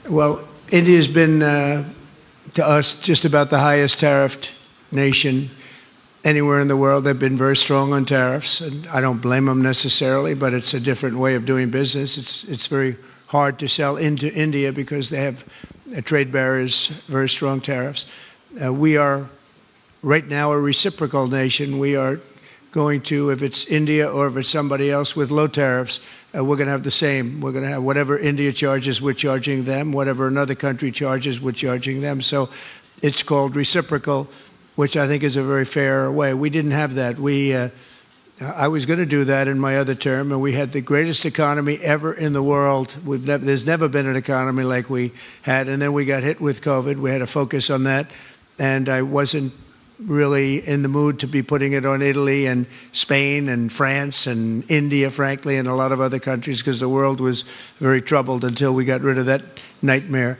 Well, India's been, to us, just about the highest tariffed nation anywhere in the world. They've been very strong on tariffs, and I don't blame them necessarily, but it's a different way of doing business. It's very hard to sell into India because they have trade barriers, very strong tariffs. We are right now a reciprocal nation. We are going to, if it's India or if it's somebody else with low tariffs, we're going to have the same. We're going to have whatever India charges, we're charging them. Whatever another country charges, we're charging them. So it's called reciprocal, which I think is a very fair way. We didn't have that. I was going to do that in my other term, and we had the greatest economy ever in the world. There's never been an economy like we had, and then we got hit with COVID. We had to focus on that, and I wasn't really in the mood to be putting it on Italy and Spain and France and India, frankly, and a lot of other countries, because the world was very troubled until we got rid of that nightmare.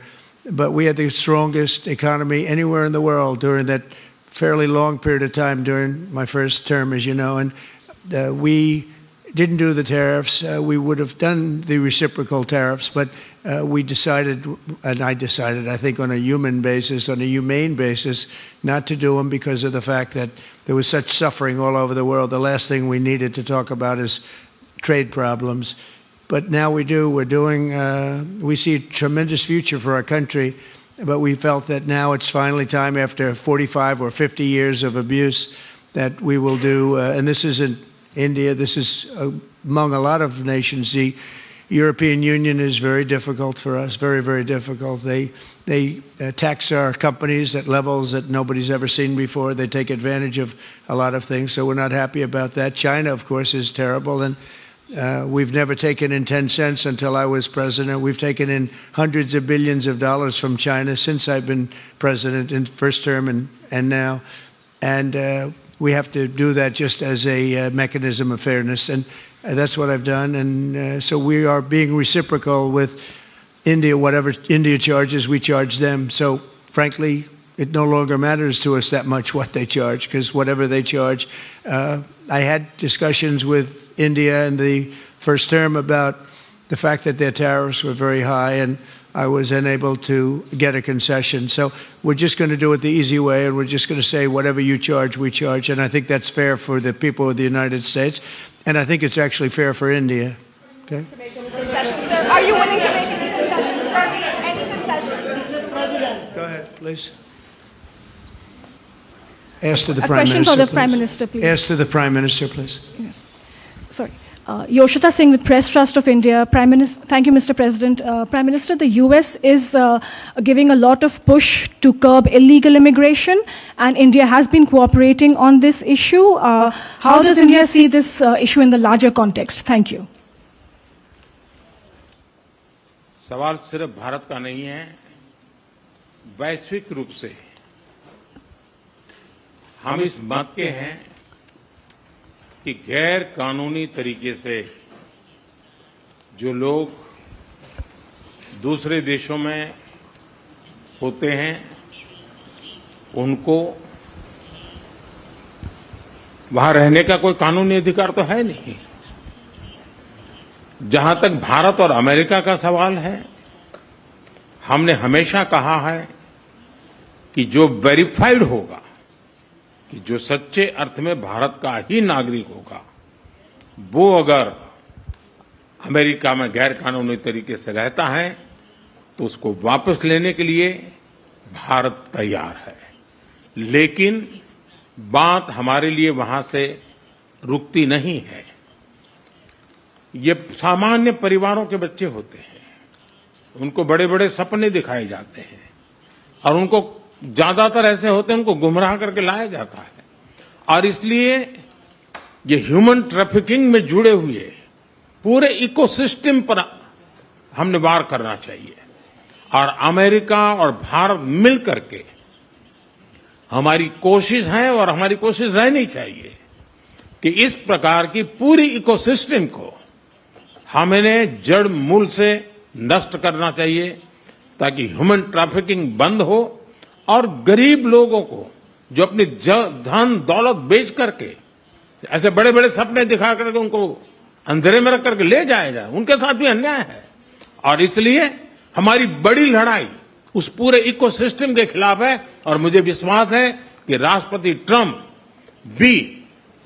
But we had the strongest economy anywhere in the world during that fairly long period of time during my first term, as you know, and we didn't do the tariffs. We would have done the reciprocal tariffs, but we decided, and I decided, I think, on a human basis, on a humane basis, not to do them because of the fact that there was such suffering all over the world. The last thing we needed to talk about is trade problems. But now we do. We're doing, we see a tremendous future for our country, but we felt that now it's finally time, after 45 or 50 years of abuse, that we will do, and this isn't India, this is among a lot of nations. The European Union is very difficult for us, very, very difficult. They tax our companies at levels that nobody's ever seen before. They take advantage of a lot of things, so we're not happy about that. China, of course, is terrible, and we've never taken in 10 cents until I was president. We've taken in hundreds of billions of dollars from China since I've been president in first term and now. And we have to do that just as a mechanism of fairness. And that's what I've done. And so we are being reciprocal with India. Whatever India charges, we charge them. So frankly, it no longer matters to us that much what they charge, because whatever they charge, I had discussions with India in the first term about the fact that their tariffs were very high, and I was unable to get a concession. So we're just going to do it the easy way, and we're just going to say whatever you charge, we charge. And I think that's fair for the people of the United States, and I think it's actually fair for India. Okay? To make any concessions, sir? Are you willing to make any concessions, sir? Any concessions? Go ahead, please. Ask to the A Prime Minister. question for the please. Prime Minister, please. Ask to the Prime Minister, please. Yes. Sorry. Yoshita Singh with Press Trust of India. Prime Minister, thank you, Mr. President. Prime Minister, the US is giving a lot of push to curb illegal immigration, and India has been cooperating on this issue. How does India see this issue in the larger context? Thank you. सवाल सिर्फ भारत का नहीं है, वैश्विक रूप से हम इस मत के हैं कि गैर कानूनी तरीके से जो लोग दूसरे देशों में होते हैं उनको वहां रहने का कोई कानूनी अधिकार तो है नहीं। जहां तक भारत और अमेरिका का सवाल है, हमने हमेशा कहा है कि जो वेरीफाइड होगा, कि जो सच्चे अर्थ में भारत का ही नागरिक होगा, वो अगर अमेरिका में गैर कानूनी तरीके से रहता है तो उसको वापस लेने के लिए भारत तैयार है। लेकिन बात हमारे लिए वहां से रुकती नहीं है। ये सामान्य परिवारों के बच्चे होते हैं, उनको बड़े बड़े सपने दिखाए जाते हैं और उनको ज्यादातर ऐसे होते हैं उनको गुमराह करके लाया जाता है। और इसलिए ये ह्यूमन ट्रैफिकिंग में जुड़े हुए पूरे इकोसिस्टम पर हमने वार करना चाहिए। और अमेरिका और भारत मिल करके हमारी कोशिश है और हमारी कोशिश रहनी चाहिए कि इस प्रकार की पूरी इकोसिस्टम को हमें जड़ मूल से नष्ट करना चाहिए ताकि ह्यूमन ट्रैफिकिंग बंद हो और गरीब लोगों को जो अपनी धन दौलत बेच करके ऐसे बड़े बड़े सपने दिखा करके उनको अंधेरे में रख करके ले जाया जाए, उनके साथ भी अन्याय है। और इसलिए हमारी बड़ी लड़ाई उस पूरे इकोसिस्टम के खिलाफ है और मुझे विश्वास है कि राष्ट्रपति ट्रंप भी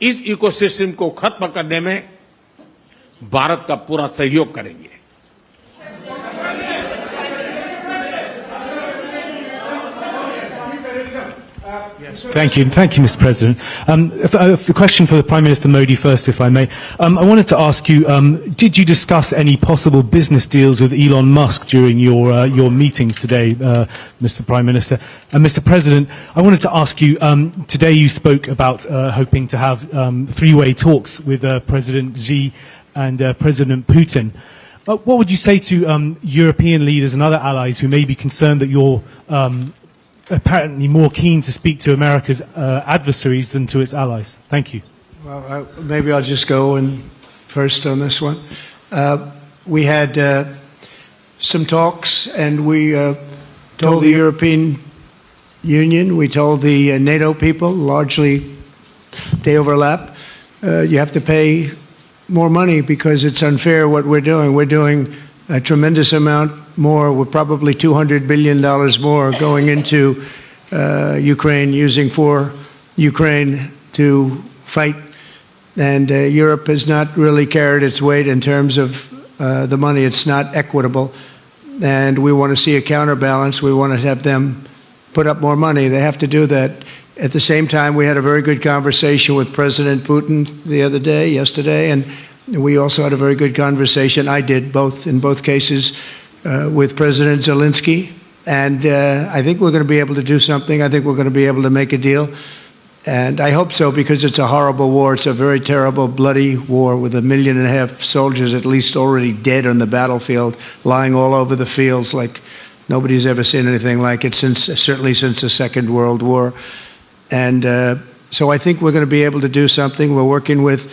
इस इकोसिस्टम को खत्म करने में भारत का पूरा सहयोग करेंगे। Thank you, Mr. President. A question for the Prime Minister Modi first, if I may. I wanted to ask you, did you discuss any possible business deals with Elon Musk during your meetings today, Mr. Prime Minister? And Mr. President, I wanted to ask you, today you spoke about hoping to have three-way talks with President Xi and President Putin. What would you say to European leaders and other allies who may be concerned that you're apparently more keen to speak to America's adversaries than to its allies? Thank you. Well, maybe I'll just go in first on this one. We had some talks, and we told the European Union, we told the NATO people, largely they overlap, you have to pay more money because it's unfair what we're doing. We're doing a tremendous amount more. We're probably $200 billion more going into Ukraine, using for Ukraine to fight. And Europe has not really carried its weight in terms of the money. It's not equitable. And we want to see a counterbalance. We want to have them put up more money. They have to do that. At the same time, we had a very good conversation with President Putin yesterday, and we also had a very good conversation. I did in both cases, with President Zelensky. And I think we're going to be able to do something. I think we're going to be able to make a deal. And I hope so, because it's a horrible war. It's a very terrible, bloody war with 1.5 million soldiers at least already dead on the battlefield, lying all over the fields like nobody's ever seen anything like it, certainly since the Second World War. And so I think we're going to be able to do something. We're working with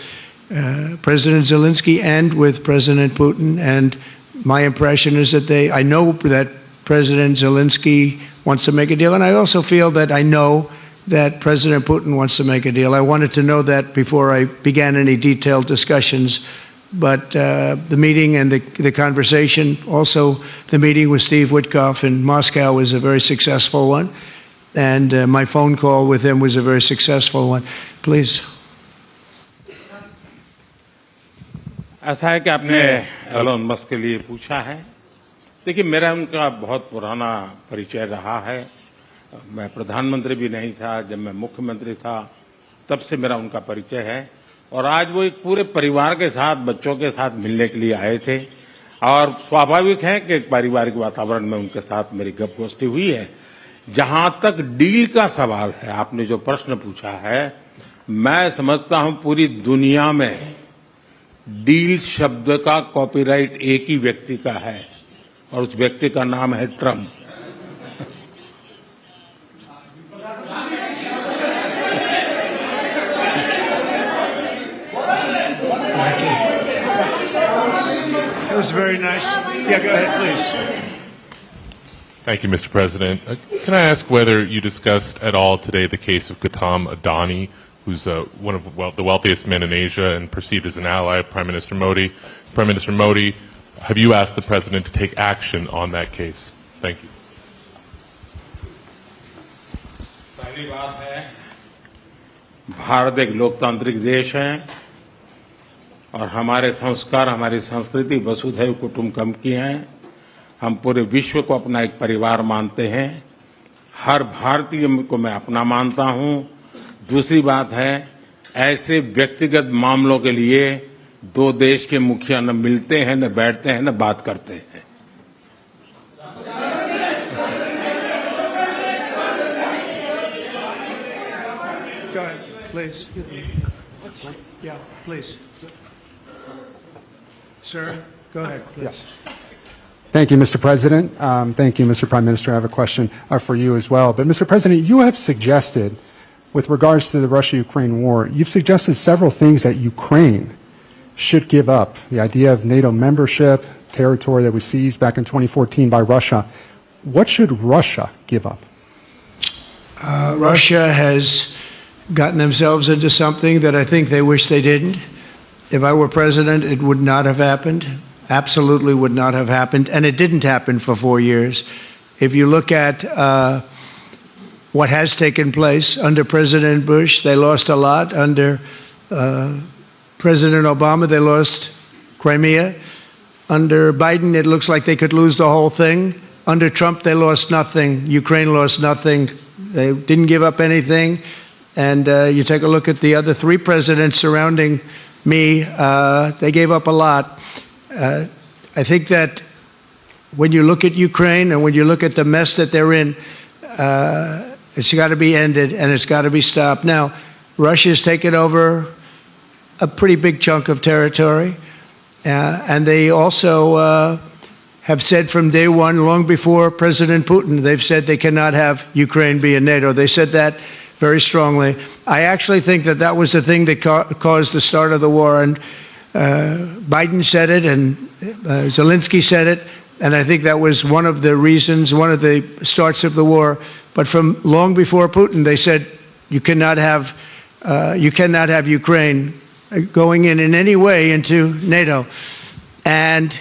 President Zelensky and with President Putin. And my impression is that I know that President Zelensky wants to make a deal. And I also feel that I know that President Putin wants to make a deal. I wanted to know that before I began any detailed discussions. But the meeting and the conversation, also the meeting with Steve Witkoff in Moscow, was a very successful one. And my phone call with him was a very successful one. Please. ऐसा है कि आपने Elon Musk के लिए पूछा है। देखिए, मेरा उनका बहुत पुराना परिचय रहा है। मैं प्रधानमंत्री भी नहीं था, जब मैं मुख्यमंत्री था तब से मेरा उनका परिचय है। और आज वो एक पूरे परिवार के साथ, बच्चों के साथ मिलने के लिए आए थे। और स्वाभाविक है कि पारिवारिक वातावरण में उनके साथ मेरी गपगोष्ठी हुई है। जहां तक डील का सवाल है, आपने जो प्रश्न पूछा है, मैं समझता हूं पूरी दुनिया में डील शब्द का कॉपीराइट एक ही व्यक्ति का है, और उस व्यक्ति का नाम है Trump. That was very nice. Yeah, go ahead, please. Thank you, Mr. President. Can I ask whether you discussed at all today the case of Gautam Adani, who's one of the wealthiest men in Asia and perceived as an ally of Prime Minister Modi? Prime Minister Modi, have you asked the President to take action on that case? Thank you. पहली बात है भारत एक लोकतांत्रिक देश है और हमारे संस्कार, हमारी संस्कृति वसुधैव कुटुंबकम की हैं। हम पूरे विश्व को अपना एक परिवार मानते हैं। हर भारतीय को मैं अपना मानता हूं। दूसरी बात है, ऐसे व्यक्तिगत मामलों के लिए दो देश के मुखिया न मिलते हैं, न बैठते हैं, न बात करते हैं। Go ahead, please. Yeah, please. Sir, go ahead, please. Yes. Thank you, Mr. President. Thank you, Mr. Prime Minister. I have a question for you as well. But, Mr. President, you have suggested, with regards to the Russia-Ukraine war, you've suggested several things that Ukraine should give up. The idea of NATO membership, territory that was seized back in 2014 by Russia. What should Russia give up? Russia has gotten themselves into something that I think they wish they didn't. If I were president, it would not have happened. Absolutely would not have happened. And it didn't happen for 4 years. If you look at what has taken place under President Bush, they lost a lot. Under President Obama, they lost Crimea. Under Biden, it looks like they could lose the whole thing. Under Trump, they lost nothing. Ukraine lost nothing. They didn't give up anything. And you take a look at the other three presidents surrounding me, they gave up a lot. I think that when you look at Ukraine and when you look at the mess that they're in, it's got to be ended and it's got to be stopped. Now, Russia's taken over a pretty big chunk of territory, and they also have said from day one, long before President Putin, they've said they cannot have Ukraine be in NATO. They said that very strongly. I actually think that that was the thing that caused the start of the war, and Biden said it, and Zelensky said it, and I think that was one of the reasons, one of the starts of the war. But from long before Putin, they said you cannot have Ukraine going in any way into NATO. And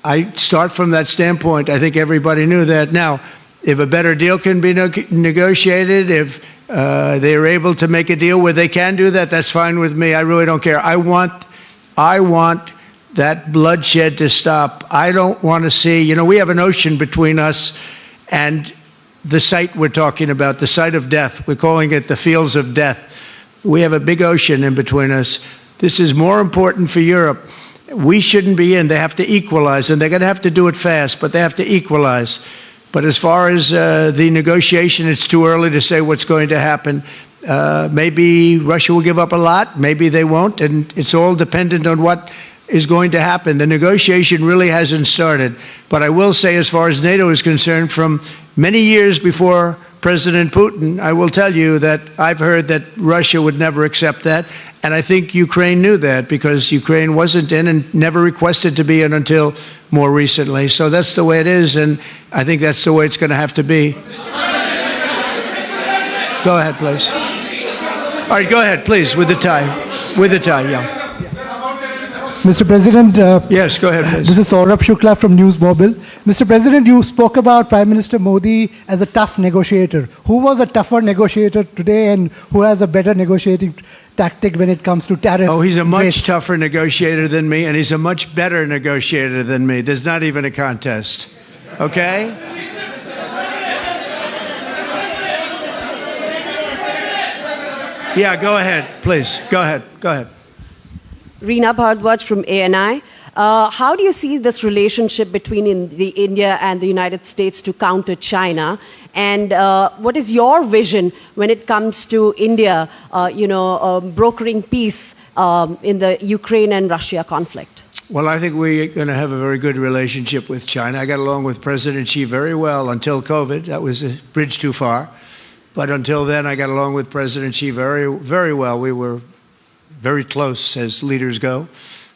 I start from that standpoint. I think everybody knew that. Now, if a better deal can be negotiated, if they are able to make a deal where they can do that, that's fine with me. I really don't care. I want that bloodshed to stop. I don't want to see, we have an ocean between us and the site we're talking about, the site of death. We're calling it the fields of death. We have a big ocean in between us. This is more important for Europe. We shouldn't be in. They have to equalize, and they're going to have to do it fast, but they have to equalize. But as far as the negotiation, it's too early to say what's going to happen. Maybe Russia will give up a lot. Maybe they won't. And it's all dependent on what is going to happen. The negotiation really hasn't started. But I will say, as far as NATO is concerned, from many years before President Putin, I will tell you that I've heard that Russia would never accept that. And I think Ukraine knew that, because Ukraine wasn't in and never requested to be in until more recently. So that's the way it is, and I think that's the way it's going to have to be. Go ahead, please. All right, go ahead, please, with the tie. With the tie, yeah. Mr. President. Yes, go ahead, please. This is Saurabh Shukla from News Mobile. Mr. President, you spoke about Prime Minister Modi as a tough negotiator. Who was a tougher negotiator today, and who has a better negotiating tactic when it comes to tariffs? Oh, he's a much tougher negotiator than me, and he's a much better negotiator than me. There's not even a contest. Okay? Yeah, go ahead, please. Go ahead. Go ahead. Reena Bhardwaj from ANI. How do you see this relationship between India and the United States to counter China? And what is your vision when it comes to India, brokering peace in the Ukraine and Russia conflict? Well, I think we're going to have a very good relationship with China. I got along with President Xi very well until COVID. That was a bridge too far. But until then, I got along with President Xi very, very well. We were very close as leaders go.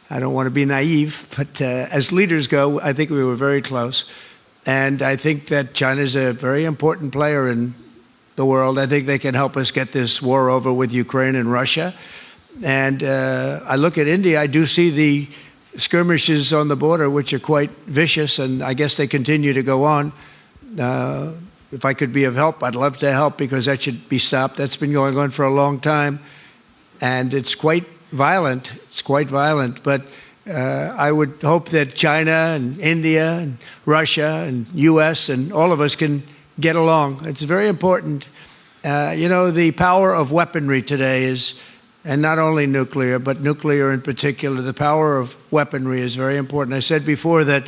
I don't want to be naive, but as leaders go, I think we were very close. And I think that China is a very important player in the world. I think they can help us get this war over with Ukraine and Russia. And I look at India, I do see the skirmishes on the border, which are quite vicious, and I guess they continue to go on. if I could be of help, I'd love to help because that should be stopped. That's been going on for a long time, and it's quite violent. It's quite violent, but I would hope that China and India and Russia and U.S. and all of us can get along. It's very important. The power of weaponry today is, and not only nuclear, but nuclear in particular, the power of weaponry is very important. I said before that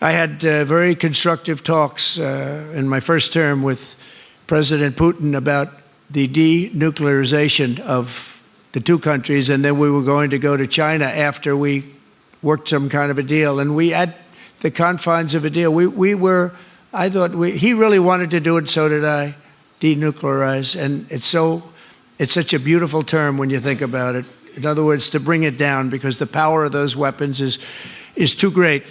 I had very constructive talks in my first term with President Putin about the denuclearization of the two countries, and then we were going to go to China after we worked some kind of a deal. And we, at the confines of a deal, he really wanted to do it, so did I, denuclearize. And it's such a beautiful term when you think about it. In other words, to bring it down, because the power of those weapons is too great.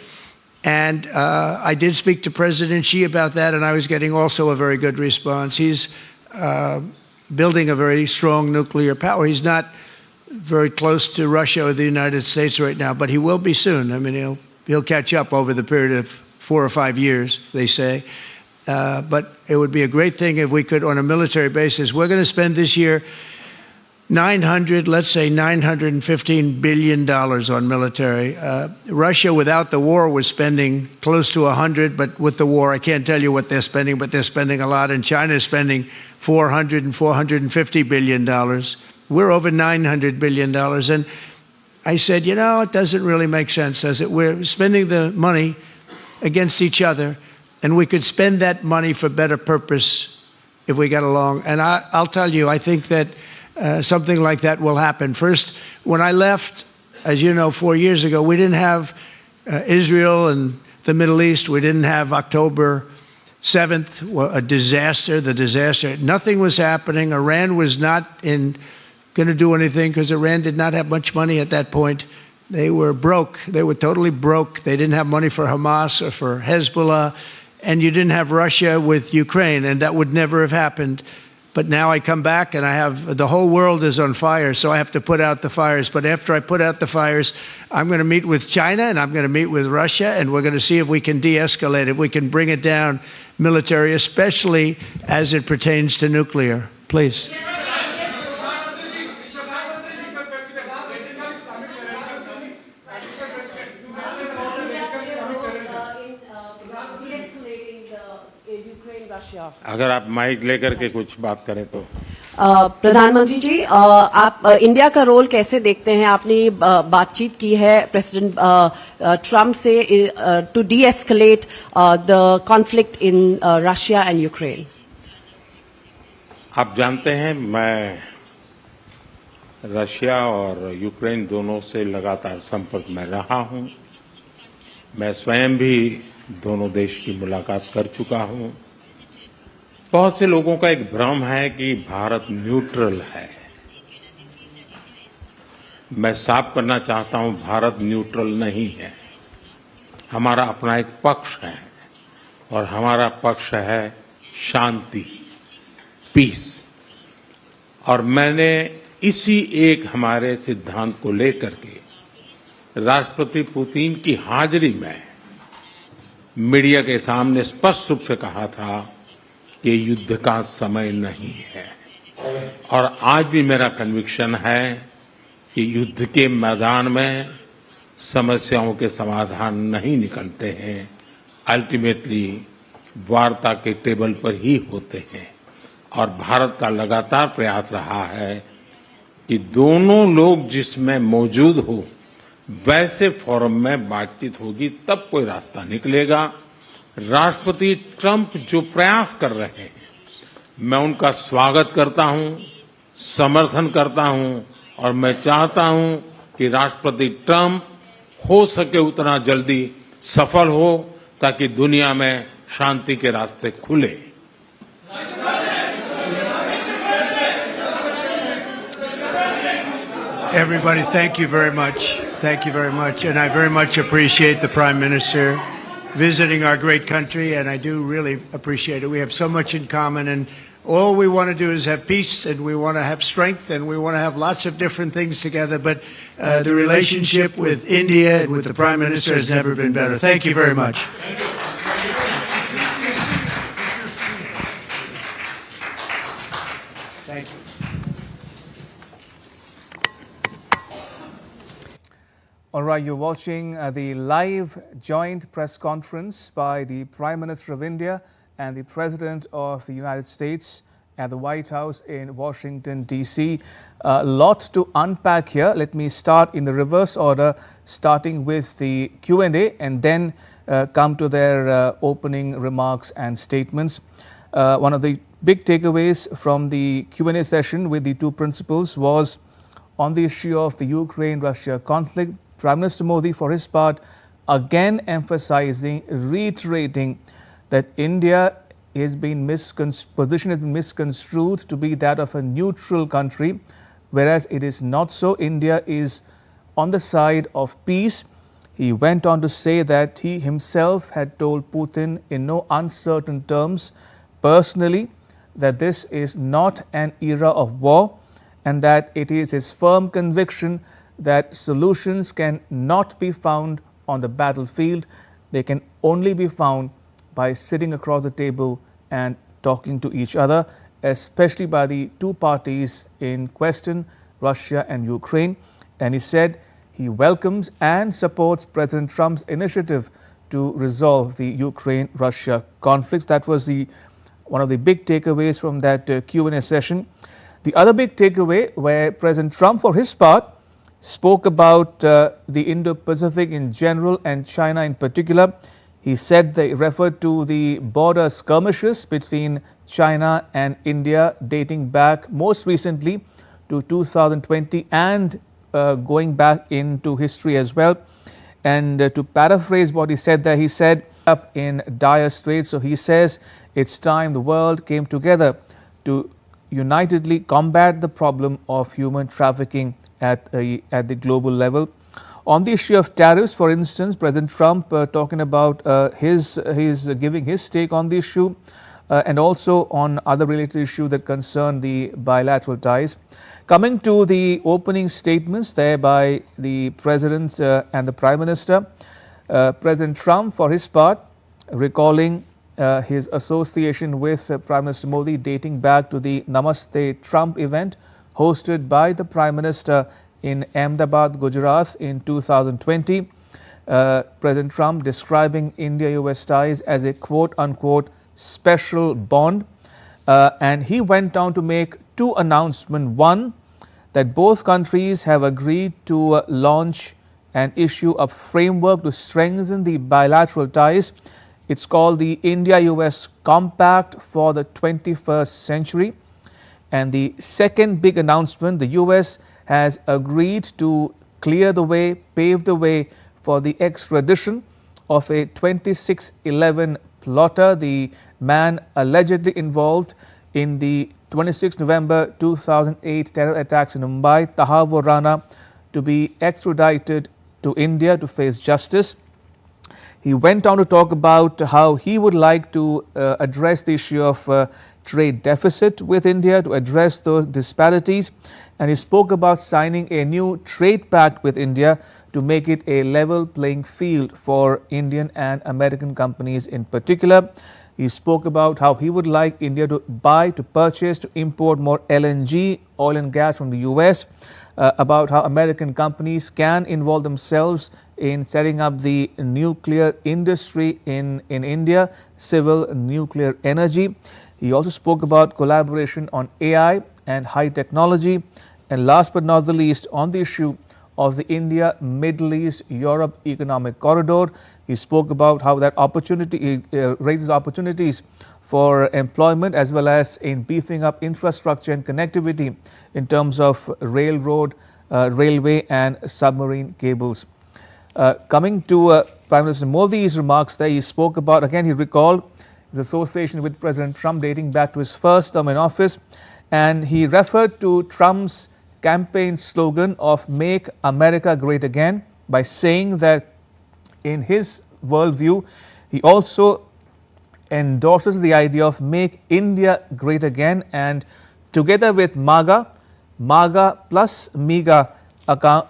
And I did speak to President Xi about that, and I was getting also a very good response. He's building a very strong nuclear power. He's not very close to Russia or the United States right now, but he will be soon. I mean, he'll catch up over the period of 4 or 5 years, they say. But it would be a great thing if we could, on a military basis. We're going to spend this year $915 billion on military. Russia, without the war, was spending close to 100, but with the war, I can't tell you what they're spending, but they're spending a lot. And China is spending $400 and $450 billion. We're over $900 billion. And I said, it doesn't really make sense, does it? We're spending the money against each other, and we could spend that money for better purpose if we got along. And I'll tell you, I think that something like that will happen. First, when I left, as you know, 4 years ago, we didn't have Israel and the Middle East. We didn't have October 7th, a disaster, the disaster. Nothing was happening. Iran was not going to do anything because Iran did not have much money at that point. They were broke. They were totally broke. They didn't have money for Hamas or for Hezbollah. And you didn't have Russia with Ukraine, and that would never have happened. But now I come back and the whole world is on fire, so I have to put out the fires. But after I put out the fires, I'm going to meet with China and I'm going to meet with Russia, and we're going to see if we can de-escalate it. We can bring it down military, especially as it pertains to nuclear. Please. अगर आप mic लेकर के कुछ बात करें तो प्रधानमंत्री जी, आप इंडिया का रोल कैसे देखते हैं? आपने बातचीत की है प्रेसिडेंट ट्रम्प से to de-escalate the conflict in Russia and Ukraine. आप जानते हैं मैं रशिया और यूक्रेन दोनों से लगातार संपर्क में रहा हूं. मैं स्वयं भी दोनों देश की मुलाकात कर चुका हूं. बहुत से लोगों का एक भ्रम है कि भारत न्यूट्रल है. मैं साफ करना चाहता हूं, भारत न्यूट्रल नहीं है. हमारा अपना एक पक्ष है और हमारा पक्ष है शांति, पीस. और मैंने इसी एक हमारे सिद्धांत को लेकर के राष्ट्रपति पुतिन की हाजिरी में मीडिया के सामने स्पष्ट रूप से कहा था कि युद्ध का समय नहीं है. और आज भी मेरा कन्विक्शन है कि युद्ध के मैदान में समस्याओं के समाधान नहीं निकलते हैं, अल्टीमेटली वार्ता के टेबल पर ही होते हैं. और भारत का लगातार प्रयास रहा है कि दोनों लोग जिसमें मौजूद हो वैसे फोरम में बातचीत होगी, तब कोई रास्ता निकलेगा. राष्ट्रपति ट्रंप जो प्रयास कर रहे हैं, मैं उनका स्वागत करता हूं, समर्थन करता हूं और मैं चाहता हूं कि राष्ट्रपति ट्रंप हो सके उतना जल्दी सफल हो ताकि दुनिया में शांति के रास्ते खुले. Everybody, thank you very much. Thank you very much. And I very much appreciate the Prime Minister visiting our great country, and I do really appreciate it. We have so much in common, and all we want to do is have peace, and we want to have strength, and we want to have lots of different things together. But the relationship with India and with the Prime Minister has never been better. Thank you very much. All right, you're watching the live joint press conference by the Prime Minister of India and the President of the United States at the White House in Washington, D.C. A lot to unpack here. Let me start in the reverse order, starting with the Q&A and then come to their opening remarks and statements. One of the big takeaways from the Q&A session with the two principals was on the issue of the Ukraine-Russia conflict. Prime Minister Modi, for his part, again emphasizing, reiterating that India position has been misconstrued to be that of a neutral country, whereas it is not so. India is on the side of peace. He went on to say that he himself had told Putin in no uncertain terms personally that this is not an era of war and that it is his firm conviction that solutions can not be found on the battlefield. They can only be found by sitting across the table and talking to each other, especially by the two parties in question, Russia and Ukraine. And he said he welcomes and supports President Trump's initiative to resolve the Ukraine-Russia conflicts. That was one of the big takeaways from that Q&A session. The other big takeaway, where President Trump, for his part, spoke about the Indo-Pacific in general and China in particular. He said they referred to the border skirmishes between China and India dating back most recently to 2020 and going back into history as well. And to paraphrase what he said there, he said, up in dire straits. So he says it's time the world came together to unitedly combat the problem of human trafficking at the global level. On the issue of tariffs, for instance, President Trump talking about giving his take on the issue and also on other related issues that concern the bilateral ties. Coming to the opening statements there by the President and the Prime Minister, President Trump, for his part, recalling his association with Prime Minister Modi dating back to the Namaste Trump event hosted by the Prime Minister in Ahmedabad, Gujarat in 2020. President Trump describing India-US ties as a quote-unquote special bond. And he went on to make two announcements. One, that both countries have agreed to launch and issue a framework to strengthen the bilateral ties. It's called the India-US Compact for the 21st century. And the second big announcement, the US has agreed to clear the way, pave the way for the extradition of a 2611 plotter, the man allegedly involved in the 26 November 2008 terror attacks in Mumbai, Tahavur Rana, to be extradited to India to face justice. He went on to talk about how he would like to address the issue of trade deficit with India, to address those disparities. And he spoke about signing a new trade pact with India to make it a level playing field for Indian and American companies in particular. He spoke about how he would like India to buy, to purchase, to import more LNG, oil and gas from the US, about how American companies can involve themselves in setting up the nuclear industry in India, civil nuclear energy. He also spoke about collaboration on AI and high technology. And last but not the least, on the issue of the India, Middle East, Europe economic corridor, he spoke about how that opportunity raises opportunities for employment as well as in beefing up infrastructure and connectivity in terms of railroad, railway and submarine cables. Coming to Prime Minister Modi's remarks there, he spoke about, again he recalled his association with President Trump dating back to his first term in office, and he referred to Trump's campaign slogan of Make America Great Again by saying that in his worldview, he also endorses the idea of Make India Great Again, and together with MAGA, MAGA plus MEGA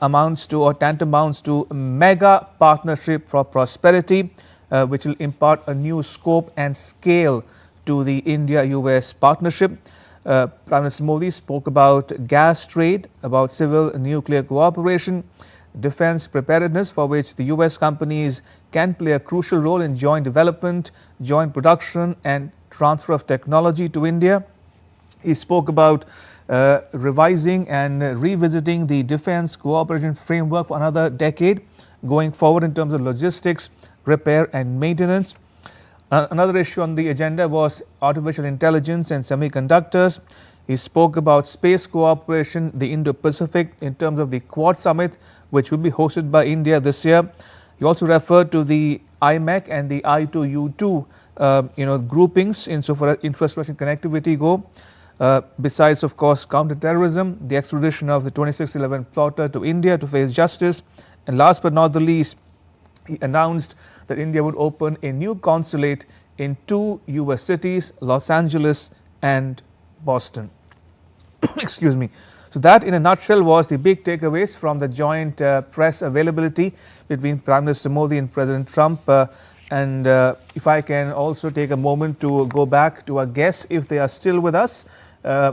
amounts to or tantamounts to Mega Partnership for Prosperity, which will impart a new scope and scale to the India-US partnership. Prime Minister Modi spoke about gas trade, about civil nuclear cooperation, defense preparedness, for which the US companies can play a crucial role in joint development, joint production and transfer of technology to India. He spoke about revising and revisiting the defense cooperation framework for another decade going forward in terms of logistics, repair and maintenance. Another issue on the agenda was artificial intelligence and semiconductors. He spoke about space cooperation, the Indo-Pacific, in terms of the Quad Summit, which will be hosted by India this year. He also referred to the IMEC and the I2U2 groupings insofar as infrastructure and connectivity go. Besides, of course, counterterrorism, the extradition of the 2611 plotter to India to face justice. And last but not the least, he announced that India would open a new consulate in 2 US cities, Los Angeles and Boston. Excuse me. So that in a nutshell was the big takeaways from the joint press availability between Prime Minister Modi and President Trump. If I can also take a moment to go back to our guests, if they are still with us.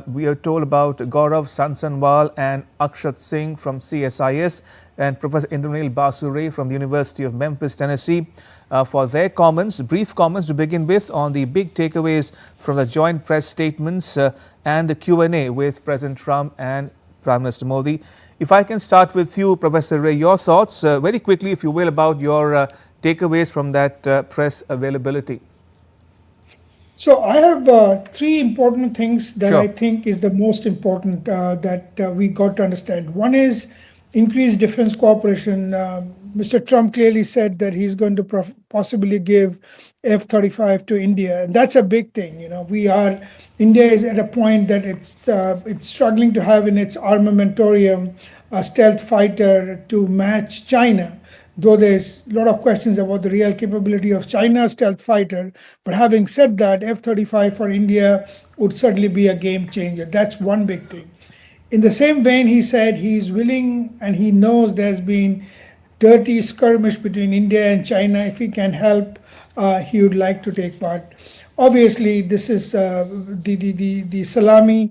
We are told about Gaurav Sansanwal and Akshat Singh from CSIS and Professor Indranil Basure from the University of Memphis, Tennessee, for their comments, brief comments to begin with on the big takeaways from the joint press statements and the Q&A with President Trump and Prime Minister Modi. If I can start with you, Professor Ray, your thoughts very quickly, if you will, about your takeaways from that press availability. So I have 3 important things that Sure. I think is the most important that we got to understand. One is increased defense cooperation. Mr. Trump clearly said that he's going to possibly give F-35 to India, and that's a big thing. India is at a point that it's struggling to have in its armamentarium a stealth fighter to match China. Though there's a lot of questions about the real capability of China's stealth fighter. But having said that, F-35 for India would certainly be a game changer. That's one big thing. In the same vein, he said he's willing and he knows there's been dirty skirmish between India and China. If he can help, he would like to take part. Obviously, this is the salami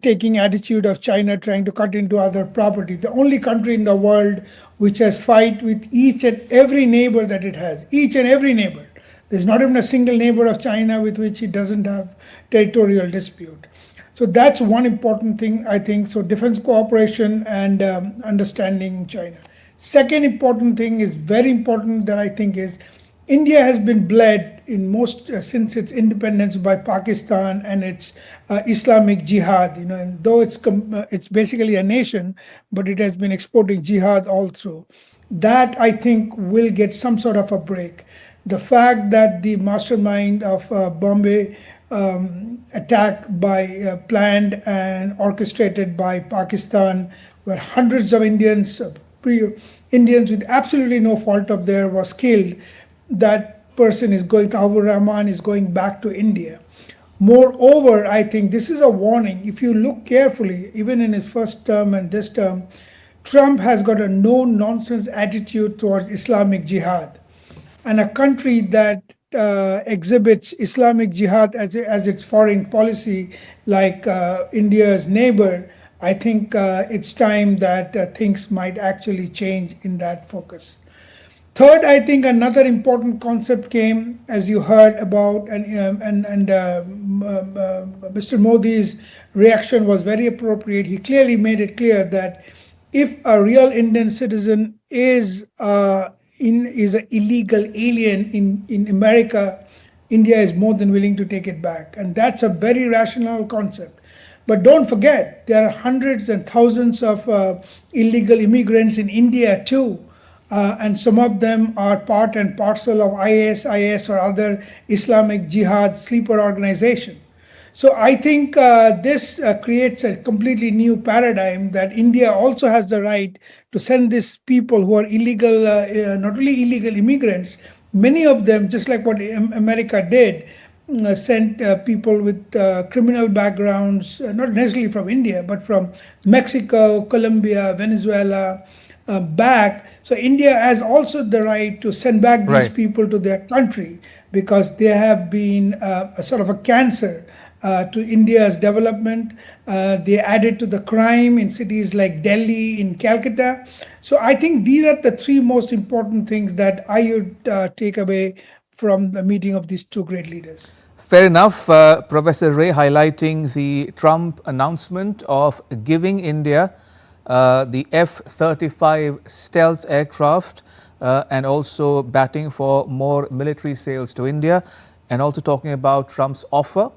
taking attitude of China trying to cut into other property. The only country in the world which has fight with each and every neighbor that it has, each and every neighbor. There's not even a single neighbor of China with which it doesn't have territorial dispute. So that's one important thing, I think. So defense cooperation and understanding China. Second important thing is very important that I think is India has been bled in most since its independence by Pakistan and its Islamic jihad. And though it's basically a nation, but it has been exporting jihad all through. That I think will get some sort of a break. The fact that the mastermind of Bombay attack planned and orchestrated by Pakistan, where hundreds of Indians with absolutely no fault of theirs was killed. That person is going, Taubur Rahman is going back to India. Moreover, I think this is a warning. If you look carefully, even in his first term and this term, Trump has got a no-nonsense attitude towards Islamic jihad. And a country that exhibits Islamic jihad as its foreign policy, like India's neighbor, I think it's time that things might actually change in that focus. Third, I think another important concept came, as you heard about, and Mr. Modi's reaction was very appropriate. He clearly made it clear that if a real Indian citizen is an illegal alien in America, India is more than willing to take it back. And that's a very rational concept. But don't forget, there are hundreds and thousands of illegal immigrants in India too. And some of them are part and parcel of IS or other Islamic Jihad sleeper organization. So I think this creates a completely new paradigm that India also has the right to send these people who are illegal, not only illegal immigrants, many of them, just like what America did, sent people with criminal backgrounds, not necessarily from India, but from Mexico, Colombia, Venezuela, back. So India has also the right to send back these people to their country because they have been a sort of a cancer to India's development. They added to the crime in cities like Delhi, in Calcutta. So I think these are the three most important things that I would take away from the meeting of these two great leaders. Fair enough. Professor Ray highlighting the Trump announcement of giving India the F-35 stealth aircraft and also batting for more military sales to India, and also talking about Trump's offer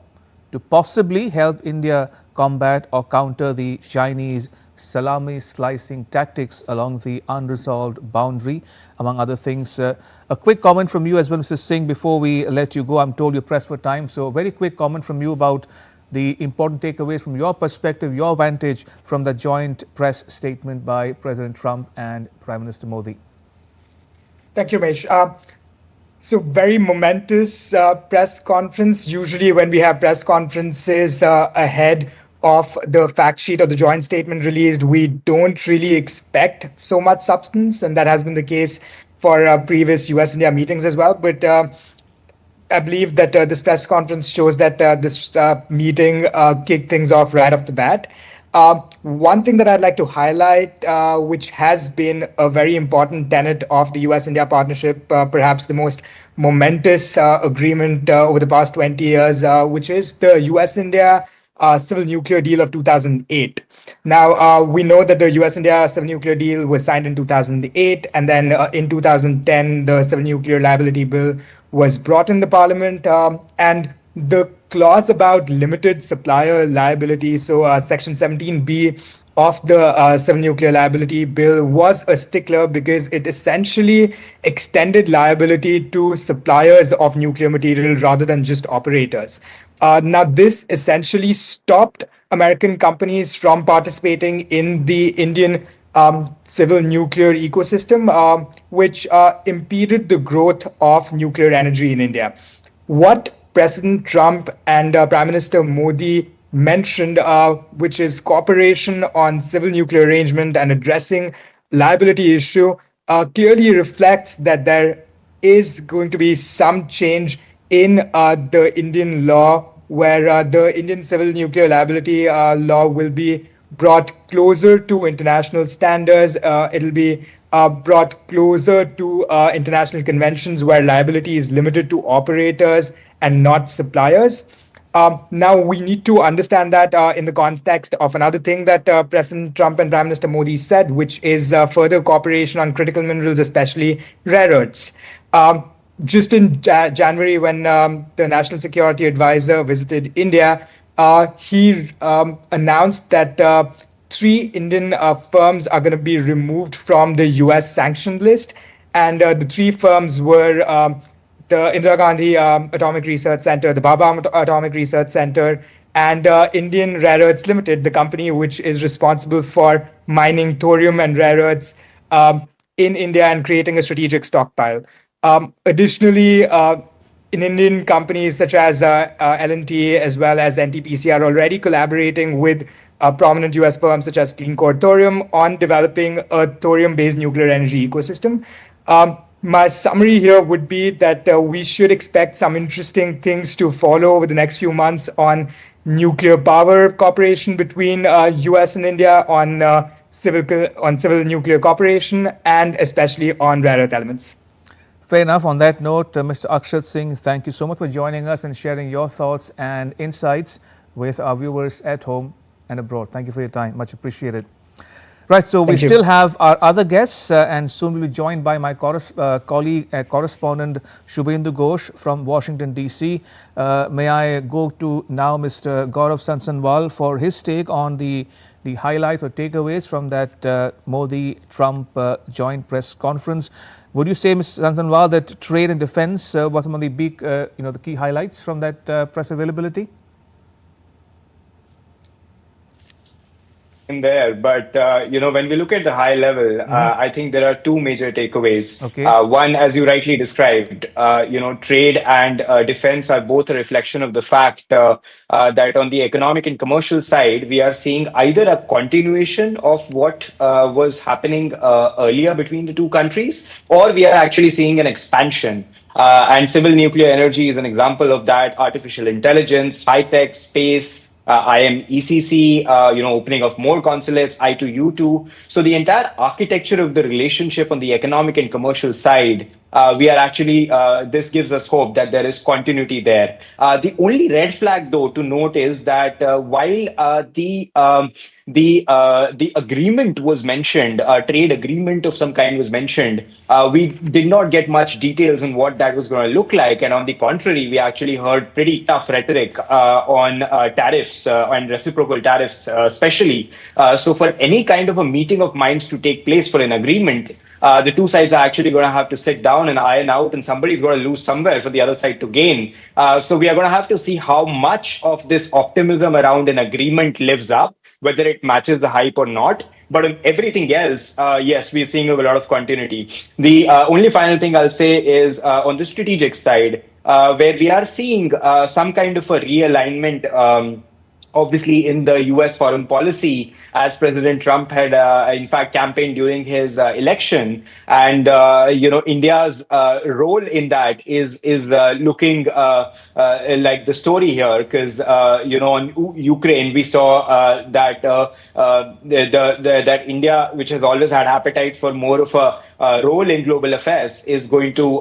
to possibly help India combat or counter the Chinese salami slicing tactics along the unresolved boundary, among other things. A quick comment from you as well, Mr. Singh, before we let you go. I'm told you're pressed for time, so a very quick comment from you about the important takeaways from your perspective, your vantage from the joint press statement by President Trump and Prime Minister Modi. Thank you, Mesh. So very momentous press conference. Usually when we have press conferences ahead of the fact sheet or the joint statement released, we don't really expect so much substance, and that has been the case for previous US-India meetings as well. But I believe that this press conference shows that this meeting kicked things off right off the bat. One thing that I'd like to highlight, which has been a very important tenet of the US-India partnership, perhaps the most momentous agreement over the past 20 years, which is the US-India civil nuclear deal of 2008. Now, we know that the US-India civil nuclear deal was signed in 2008, and then in 2010, the civil nuclear liability bill was brought in the parliament, and the clause about limited supplier liability, so Section 17B of the civil nuclear liability bill was a stickler because it essentially extended liability to suppliers of nuclear material rather than just operators. Now, this essentially stopped American companies from participating in the Indian civil nuclear ecosystem, which impeded the growth of nuclear energy in India. What President Trump and Prime Minister Modi mentioned, which is cooperation on civil nuclear arrangement and addressing liability issue, clearly reflects that there is going to be some change in the Indian law, where the Indian civil nuclear liability law will be brought closer to international standards. It'll be brought closer to international conventions where liability is limited to operators and not suppliers. Now, we need to understand that in the context of another thing that President Trump and Prime Minister Modi said, which is further cooperation on critical minerals, especially rare earths. Just in January, when the National Security Advisor visited India, he announced that 3 Indian firms are going to be removed from the US sanctioned list. And the 3 firms were the Indira Gandhi Atomic Research Center, the Bhabha Atomic Research Center, and Indian Rare Earths Limited, the company which is responsible for mining thorium and rare earths in India and creating a strategic stockpile. Additionally, in Indian companies such as L&T as well as NTPC are already collaborating with prominent US firms such as Clean Core Thorium on developing a thorium-based nuclear energy ecosystem. My summary here would be that we should expect some interesting things to follow over the next few months on nuclear power cooperation between US and India, on civil nuclear cooperation, and especially on rare earth elements. Fair enough. On that note, Mr. Akshat Singh, thank you so much for joining us and sharing your thoughts and insights with our viewers at home and abroad. Thank you for your time. Much appreciated. Right, so we still have our other guests and soon we'll be joined by my colleague, correspondent Shubhendu Ghosh from Washington, D.C. May I go to now Mr. Gaurav Sansanwal for his take on the highlights or takeaways from that Modi-Trump joint press conference. Would you say, Mr. Sansanwal, that trade and defense was one of the big, the key highlights from that press availability? In there, but when we look at the high level, I think there are 2 major takeaways. Okay. One, as you rightly described, trade and defense are both a reflection of the fact that on the economic and commercial side, we are seeing either a continuation of what was happening earlier between the 2 countries, or we are actually seeing an expansion And civil nuclear energy is an example of that. Artificial intelligence, high-tech, space, IMECC, opening of more consulates, I2U2. So the entire architecture of the relationship on the economic and commercial side, we are actually, this gives us hope that there is continuity there. The only red flag, though, to note is that while the agreement was mentioned, a trade agreement of some kind was mentioned, we did not get much details on what that was going to look like. And on the contrary, we actually heard pretty tough rhetoric on tariffs and reciprocal tariffs, especially. So for any kind of a meeting of minds to take place for an agreement, the two sides are actually going to have to sit down and iron out, and somebody's going to lose somewhere for the other side to gain. So we are going to have to see how much of this optimism around an agreement lives up, whether it matches the hype or not. But on everything else, yes, we're seeing a lot of continuity. The only final thing I'll say is on the strategic side, where we are seeing some kind of a realignment, obviously in the US foreign policy, as President Trump had in fact campaigned during his election. And India's role in that is looking like the story here, because on Ukraine we saw that that India, which has always had appetite for more of a role in global affairs, is going to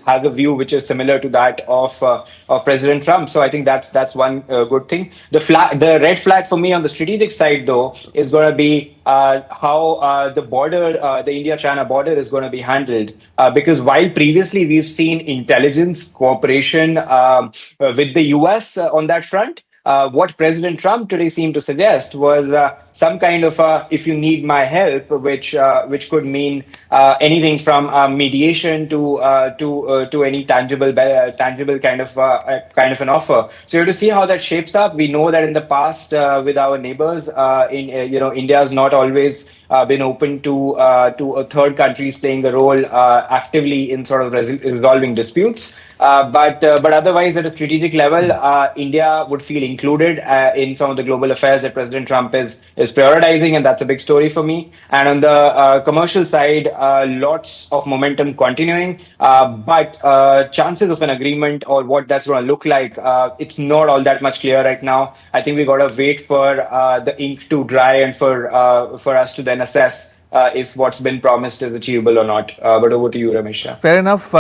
has a view which is similar to that of President Trump. So I think that's one good thing. The red flag for me on the strategic side, though, is going to be how the border, the India-China border, is going to be handled. Because while previously we've seen intelligence cooperation with the US on that front, what President Trump today seemed to suggest was some kind of if you need my help, which could mean anything from mediation to any tangible kind of an offer. So you have to see how that shapes up. We know that in the past with our neighbors, India has not always been open to third countries playing a role actively in sort of resolving disputes. But otherwise, at a strategic level, India would feel included in some of the global affairs that President Trump is prioritizing, and that's a big story for me. And on the commercial side, lots of momentum continuing, but chances of an agreement or what that's going to look like, it's not all that much clear right now. I think we got to wait for the ink to dry and for us to then assess if what's been promised is achievable or not. But over to you, Ramesh. Fair enough.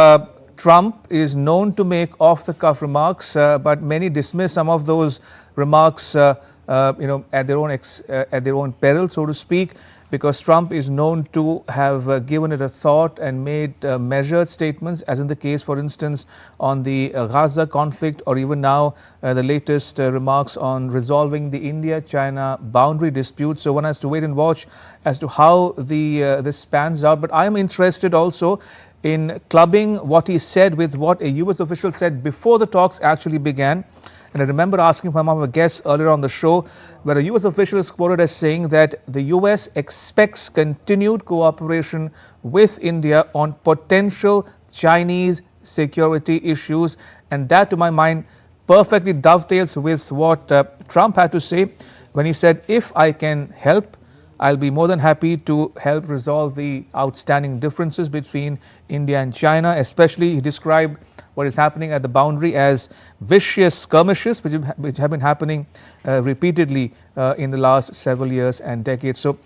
Trump is known to make off-the-cuff remarks, but many dismiss some of those remarks, at their own peril, so to speak, because Trump is known to have given it a thought and made measured statements, as in the case, for instance, on the Gaza conflict, or even now the latest remarks on resolving the India-China boundary dispute. So one has to wait and watch as to how this pans out. But I am interested also in clubbing what he said with what a US official said before the talks actually began. And I remember asking from our guests earlier on the show, where a US official is quoted as saying that the US expects continued cooperation with India on potential Chinese security issues. And that, to my mind, perfectly dovetails with what Trump had to say when he said, if I can help, I'll be more than happy to help resolve the outstanding differences between India and China. Especially, he described what is happening at the boundary as vicious skirmishes, which have been happening repeatedly in the last several years and decades. So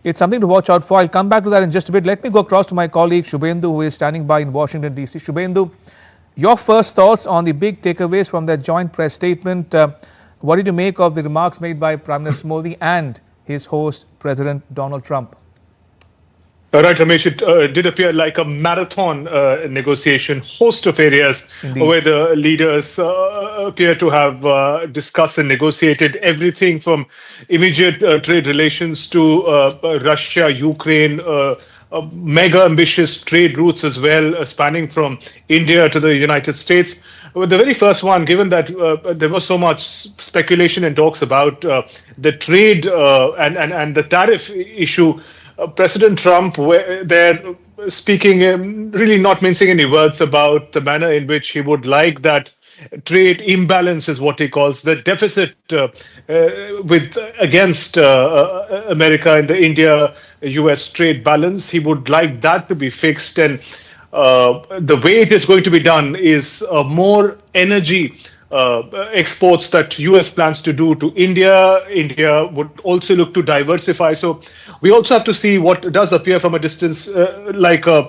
it's something to watch out for. I'll come back to that in just a bit. Let me go across to my colleague Shubhendu, who is standing by in Washington, D.C. Shubhendu, your first thoughts on the big takeaways from that joint press statement. What did you make of the remarks made by Prime Minister Modi and his host, President Donald Trump? Right, Ramesh, it did appear like a marathon negotiation, host of areas where the leaders appear to have discussed and negotiated everything from immediate trade relations to Russia, Ukraine, mega ambitious trade routes as well, spanning from India to the United States. The very first one, given that there was so much speculation and talks about the trade and the tariff issue, President Trump, there speaking, really not mincing any words about the manner in which he would like that trade imbalance, is what he calls the deficit against America and the India-US trade balance. He would like that to be fixed. And the way it is going to be done is more energy exports that US plans to do to India. India would also look to diversify. So we also have to see what does appear from a distance like a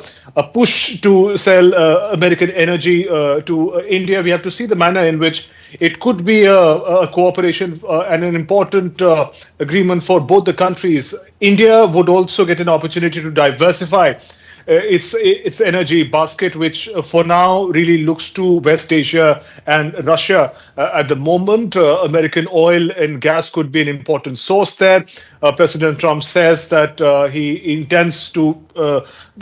push to sell American energy to India. We have to see the manner in which it could be a cooperation and an important agreement for both the countries. India would also get an opportunity to diversify its energy basket, which for now really looks to West Asia and Russia. At the moment, American oil and gas could be an important source there. President Trump says that he intends to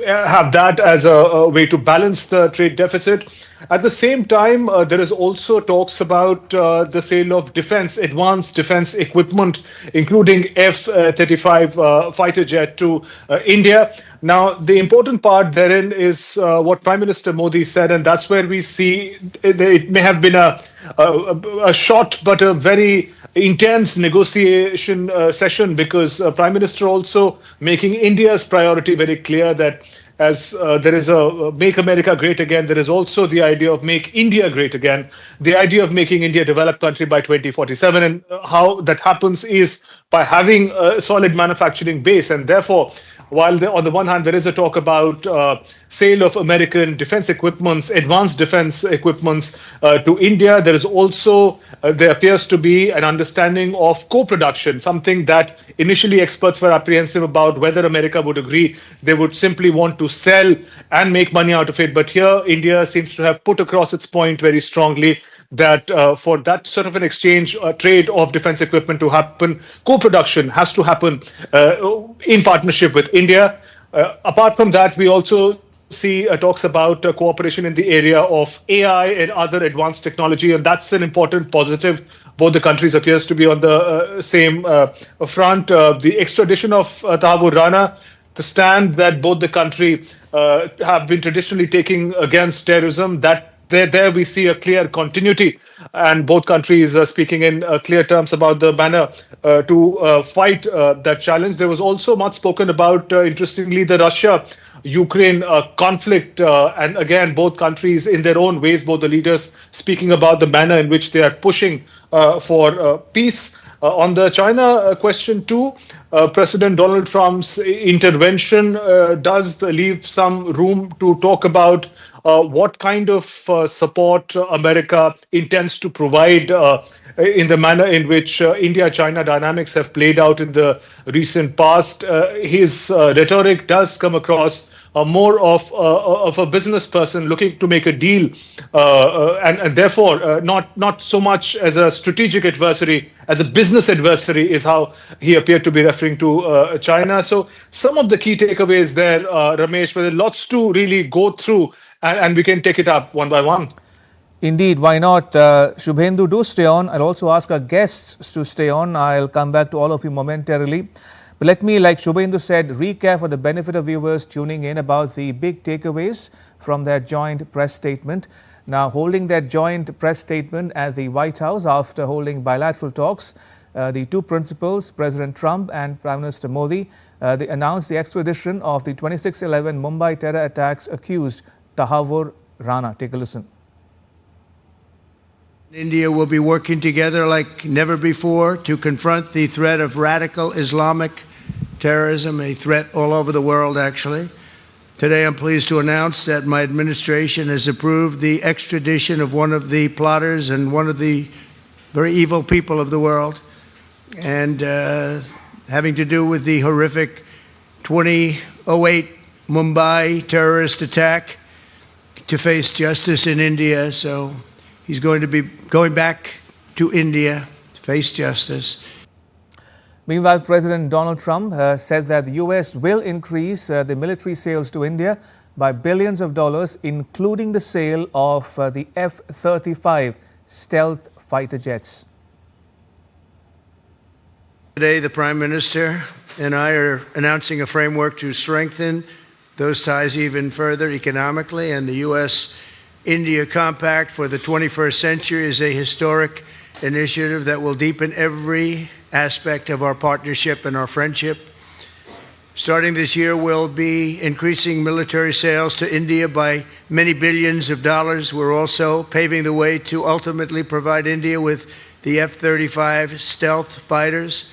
have that as a way to balance the trade deficit. At the same time, there is also talks about the sale of advanced defense equipment, including F-35 fighter jet to India. Now, the important part therein is what Prime Minister Modi said, and that's where we see it may have been a short but a very intense negotiation session, because Prime Minister also making India's priority very clear that as there is a Make America Great Again, there is also the idea of Make India Great Again, the idea of making India a developed country by 2047. And how that happens is by having a solid manufacturing base. And therefore, while on the one hand, there is a talk about sale of American defense equipments, advanced defense equipments to India, there is also, there appears to be an understanding of co-production, something that initially experts were apprehensive about whether America would agree. They would simply want to sell and make money out of it. But here, India seems to have put across its point very strongly that for that sort of an exchange, trade of defense equipment to happen, co-production has to happen in partnership with India. Apart from that, we also see talks about cooperation in the area of AI and other advanced technology, and that's an important positive. Both the countries appears to be on the same front. The extradition of Tahabur Rana, the stand that both the country have been traditionally taking against terrorism, that there we see a clear continuity, and both countries are speaking in clear terms about the manner to fight that challenge. There was also much spoken about, interestingly, the Russia-Ukraine conflict, and again, both countries in their own ways, both the leaders speaking about the manner in which they are pushing for peace. On the China question too, President Donald Trump's intervention does leave some room to talk about what kind of support America intends to provide in the manner in which India-China dynamics have played out in the recent past. His rhetoric does come across more of a business person looking to make a deal, and therefore not so much as a strategic adversary, as a business adversary is how he appeared to be referring to China. So some of the key takeaways there, Ramesh, were lots to really go through, and we can take it up one by one. Indeed, why not? Shubhendu, do stay on. I'll also ask our guests to stay on. I'll come back to all of you momentarily. But let me, like Shubhendu said, recap for the benefit of viewers tuning in about the big takeaways from that joint press statement. Now, holding that joint press statement at the White House after holding bilateral talks, the two principals, President Trump and Prime Minister Modi, they announced the extradition of the 26/11 Mumbai terror attacks accused Tahabur Rana. Take a listen. India will be working together like never before to confront the threat of radical Islamic terrorism, a threat all over the world, actually. Today, I'm pleased to announce that my administration has approved the extradition of one of the plotters and one of the very evil people of the world, and having to do with the horrific 2008 Mumbai terrorist attack, to face justice in India. So he's going to be going back to India to face justice. Meanwhile, President Donald Trump said that the U.S. will increase the military sales to India by billions of dollars, including the sale of the F-35 stealth fighter jets. Today, the Prime Minister and I are announcing a framework to strengthen those ties even further economically, and the U.S.-India Compact for the 21st century is a historic initiative that will deepen every aspect of our partnership and our friendship. starting this year, we'll be increasing military sales to India by many billions of dollars. We're also paving the way to ultimately provide India with the F-35 stealth fighters.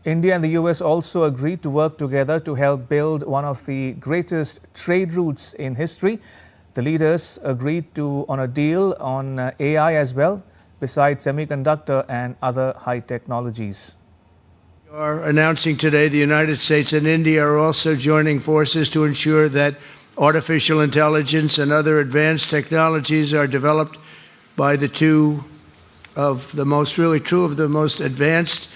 India and the US also agreed to work together to help build one of the greatest trade routes in history. The leaders agreed on a deal on AI as well, besides semiconductor and other high technologies. We are announcing today the United States and India are also joining forces to ensure that artificial intelligence and other advanced technologies are developed by the two of the most advanced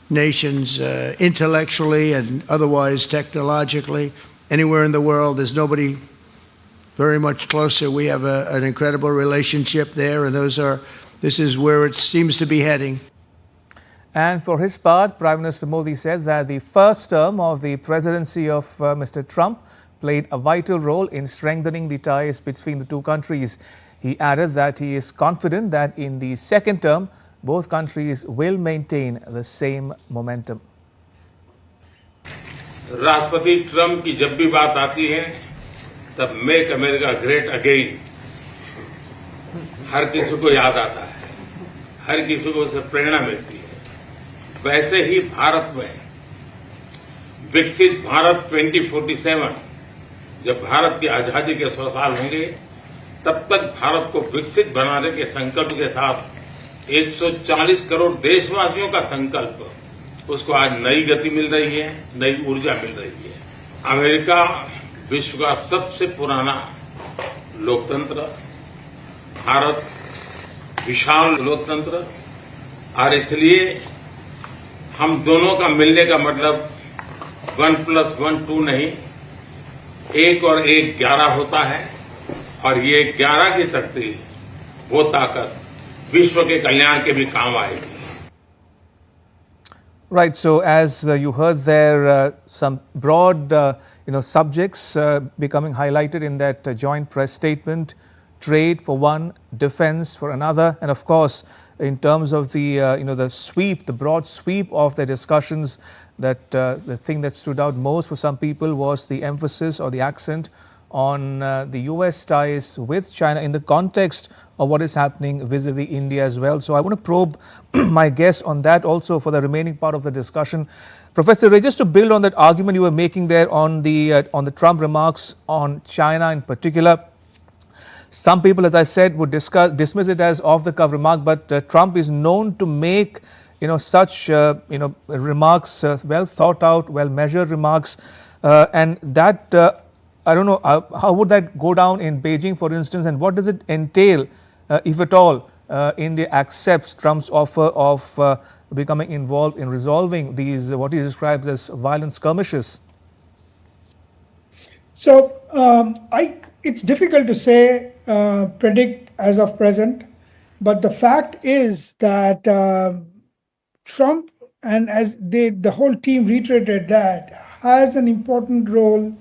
nations intellectually and otherwise technologically. Anywhere in the world, there's nobody very much closer. We have an incredible relationship there, and this is where it seems to be heading. And for his part, Prime Minister Modi said that the first term of the presidency of Mr. Trump played a vital role in strengthening the ties between the two countries. He added that he is confident that in the second term, both countries will maintain the same momentum. राष्ट्रपति Trump की जब भी बात आती है तब make America great again हर किसी को याद आता है, हर किसी को उससे प्रेरणा मिलती है। वैसे ही भारत में विकसित भारत 2047 जब भारत की आजादी के 100 साल होंगे तब तक भारत को विकसित बनाने के संकल्प के साथ 140 करोड़ देशवासियों का संकल्प, उसको आज नई गति मिल रही है, नई ऊर्जा मिल रही है। अमेरिका विश्व का सबसे पुराना लोकतंत्र, भारत विशाल लोकतंत्र, और इसलिए हम दोनों का मिलने का मतलब 1+1 2 नहीं, 1 और 1 11 होता है, और ये 11 की शक्ति, वो ताकत विश्व के कल्याण के भी काम आएगी। Right. So, as you heard there, some broad, subjects becoming highlighted in that joint press statement: trade for one, defense for another, and of course, in terms of the, the sweep, the broad sweep of the discussions, that the thing that stood out most for some people was the emphasis or the accent on the US ties with China in the context of what is happening vis-a-vis India as well. So I want to probe my guests on that also for the remaining part of the discussion. Professor Ray, just to build on that argument you were making there on the Trump remarks on China in particular, some people, as I said, would dismiss it as off-the-cuff remark, but Trump is known to make such remarks, well thought out, well measured remarks, and that I don't know, how would that go down in Beijing, for instance, and what does it entail, if at all, India accepts Trump's offer of becoming involved in resolving these, what he describes as violent skirmishes? So, it's difficult to say, predict as of present, but the fact is that Trump, and as the whole team reiterated that, has an important role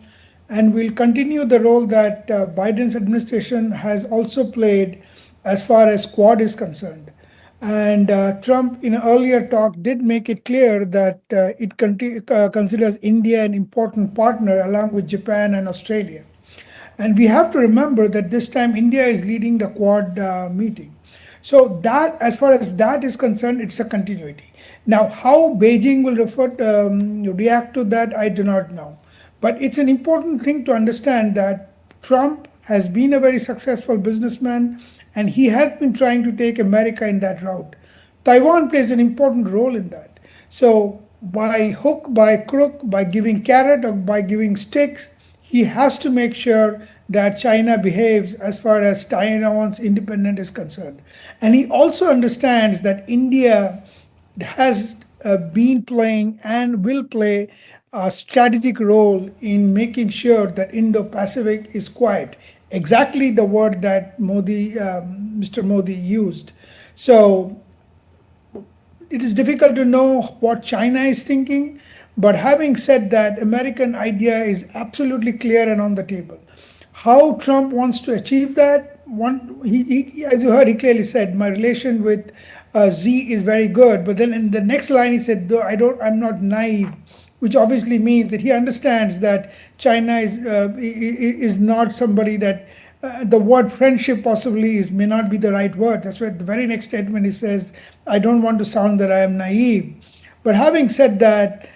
and will continue the role that Biden's administration has also played as far as Quad is concerned. And Trump, in an earlier talk, did make it clear that it considers India an important partner along with Japan and Australia. And we have to remember that this time India is leading the Quad meeting. So that, as far as that is concerned, it's a continuity. Now, how Beijing will react to that, I do not know. But it's an important thing to understand that Trump has been a very successful businessman, and he has been trying to take America in that route. Taiwan plays an important role in that. So by hook, by crook, by giving carrot or by giving sticks, he has to make sure that China behaves as far as Taiwan's independence is concerned. And he also understands that India has been playing and will play a strategic role in making sure that Indo-Pacific is quiet. Exactly the word that Mr. Modi used. So it is difficult to know what China is thinking, but having said that, American idea is absolutely clear and on the table. How Trump wants to achieve that, as you heard, he clearly said, my relation with Xi is very good. But then in the next line, he said, though I'm not naive which obviously means that he understands that China is not somebody that the word friendship possibly may not be the right word. That's why the very next statement he says, I don't want to sound that I am naive. But having said that,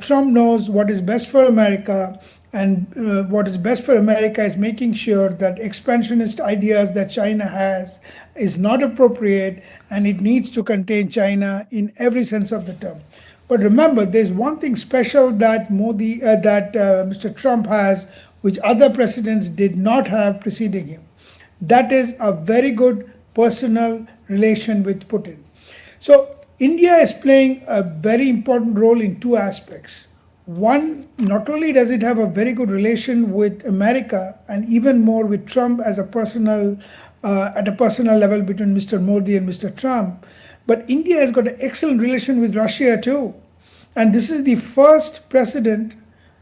Trump knows what is best for America, and what is best for America is making sure that expansionist ideas that China has is not appropriate, and it needs to contain China in every sense of the term. But remember, there's one thing special that Mr. Trump has, which other presidents did not have preceding him. That is a very good personal relation with Putin. So India is playing a very important role in two aspects. One, not only does it have a very good relation with America, and even more with Trump as a personal, at a personal level between Mr. Modi and Mr. Trump, but India has got an excellent relation with Russia too. And this is the first president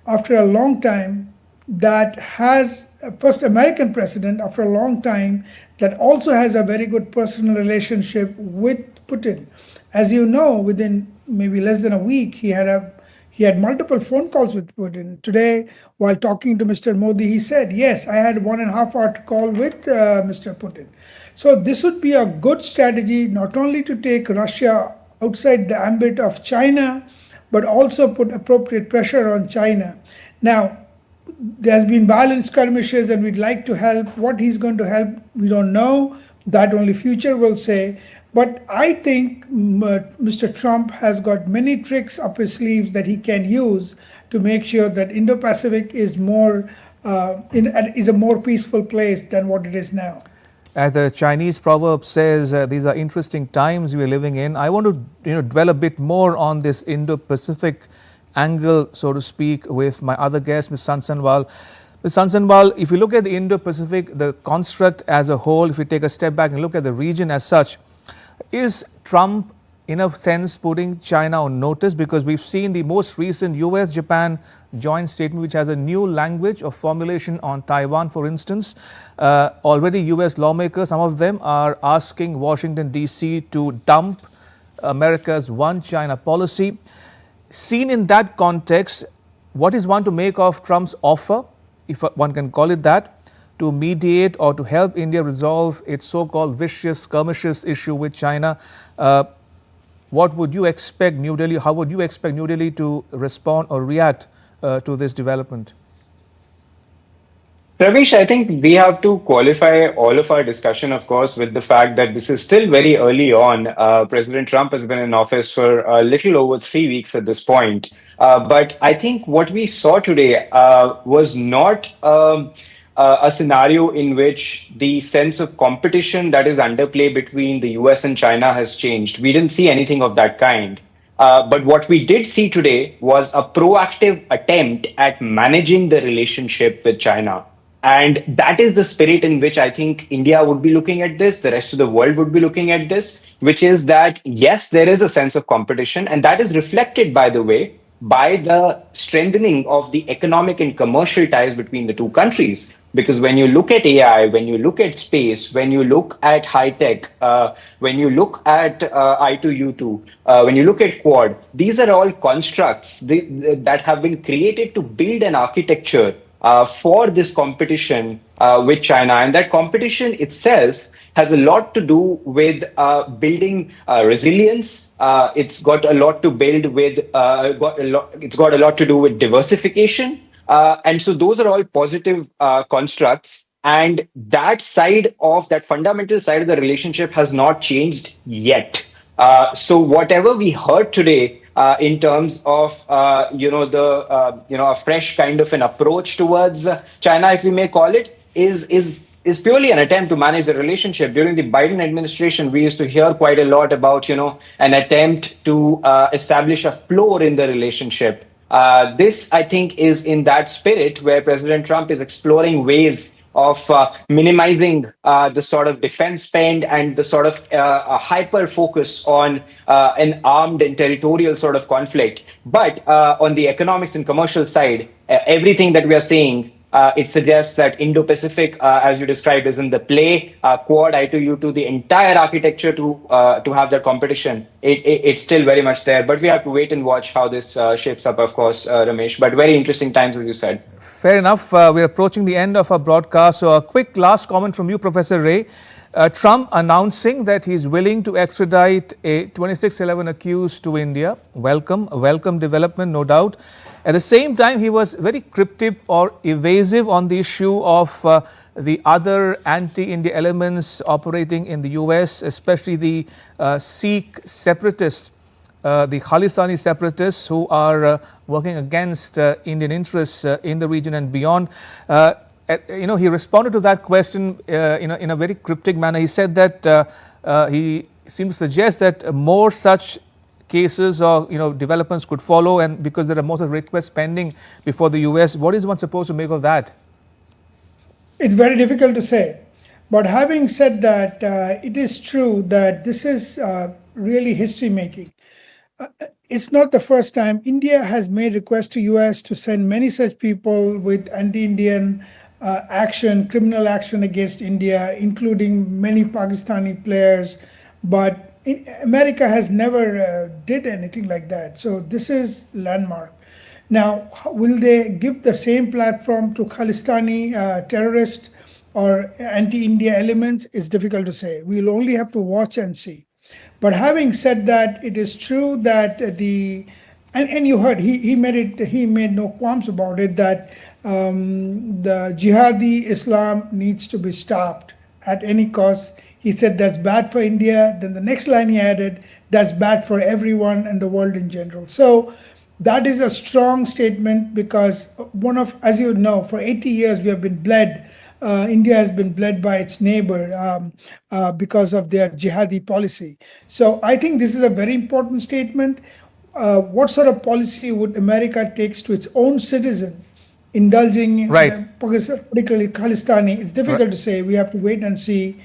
after a long time that has, first American president after a long time that also has a very good personal relationship with Putin. As you know, within maybe less than a week, he had multiple phone calls with Putin. Today, while talking to Mr. Modi, he said, yes, I had 1.5 hour call with Mr. Putin. So this would be a good strategy, not only to take Russia outside the ambit of China, but also put appropriate pressure on China. Now, there's been violent skirmishes and we'd like to help. What he's going to help, we don't know. That only future will say. But I think Mr. Trump has got many tricks up his sleeves that he can use to make sure that Indo-Pacific is is a more peaceful place than what it is now. As the Chinese proverb says, these are interesting times we are living in. I want to dwell a bit more on this Indo-Pacific angle, so to speak, with my other guest, Ms. Sansanwal. Ms. Sansanwal, if you look at the Indo-Pacific, the construct as a whole, if you take a step back and look at the region as such, is Trump, in a sense, putting China on notice? Because we've seen the most recent US-Japan joint statement, which has a new language of formulation on Taiwan, for instance. Already US lawmakers, some of them are asking Washington, D.C. to dump America's one China policy. Seen in that context, what is one to make of Trump's offer, if one can call it that, to mediate or to help India resolve its so-called vicious skirmishes issue with China? What would you expect New Delhi, how would you expect New Delhi to respond or react to this development? Ramesh, I think we have to qualify all of our discussion, of course, with the fact that this is still very early on. President Trump has been in office for a little over 3 weeks at this point. But I think what we saw today was not a scenario in which the sense of competition that is underplay between the US and China has changed. We didn't see anything of that kind. But what we did see today was a proactive attempt at managing the relationship with China. And that is the spirit in which I think India would be looking at this, the rest of the world would be looking at this, which is that, yes, there is a sense of competition, and that is reflected, by the way, by the strengthening of the economic and commercial ties between the two countries. Because when you look at AI, when you look at space, when you look at high tech, when you look at I2U2, when you look at Quad, these are all constructs that have been created to build an architecture for this competition with China. And that competition itself has a lot to do with building resilience. It's got a lot to build with, it's got a lot to do with diversification. And so those are all positive constructs. And that side of that fundamental side of the relationship has not changed yet. So whatever we heard today in terms of, a fresh kind of an approach towards China, if we may call it, is purely an attempt to manage the relationship. During the Biden administration, we used to hear quite a lot about, an attempt to establish a floor in the relationship. This, I think, is in that spirit where President Trump is exploring ways of minimizing the sort of defense spend and the sort of a hyper focus on an armed and territorial sort of conflict. But on the economics and commercial side, everything that we are seeing It suggests that Indo-Pacific, as you described, is in the play. Quad, I2U2, the entire architecture to have that competition, it's still very much there. But we have to wait and watch how this shapes up, of course, Ramesh. But very interesting times, as you said. Fair enough. We're approaching the end of our broadcast. So a quick last comment from you, Professor Ray. Trump announcing that he's willing to extradite a 2611 accused to India. Welcome development, no doubt. At the same time, he was very cryptic or evasive on the issue of the other anti-India elements operating in the US, especially the Sikh separatists, the Khalistani separatists who are working against Indian interests in the region and beyond. He responded to that question in a very cryptic manner. He said that he seemed to suggest that more such cases or developments could follow, and because there are more such requests pending before the US. What is one supposed to make of that? It's very difficult to say. But having said that, it is true that this is really history making. It's not the first time. India has made requests to US to send many such people with anti-Indian action, criminal action against India, including many Pakistani players. But America has never did anything like that. So this is landmark. Now, will they give the same platform to Khalistani terrorists or anti-India elements? It's difficult to say. We'll only have to watch and see. But having said that, it is true that and you heard he made no qualms about it, that the jihadi Islam needs to be stopped at any cost. He said that's bad for India. Then the next line he added, that's bad for everyone and the world in general. So that is a strong statement because as you know, for 80 years we have been bled. India has been bled by its neighbor because of their jihadi policy. So I think this is a very important statement. What sort of policy would America take to its own citizen indulging in, particularly Khalistani? It's difficult to say. We have to wait and see.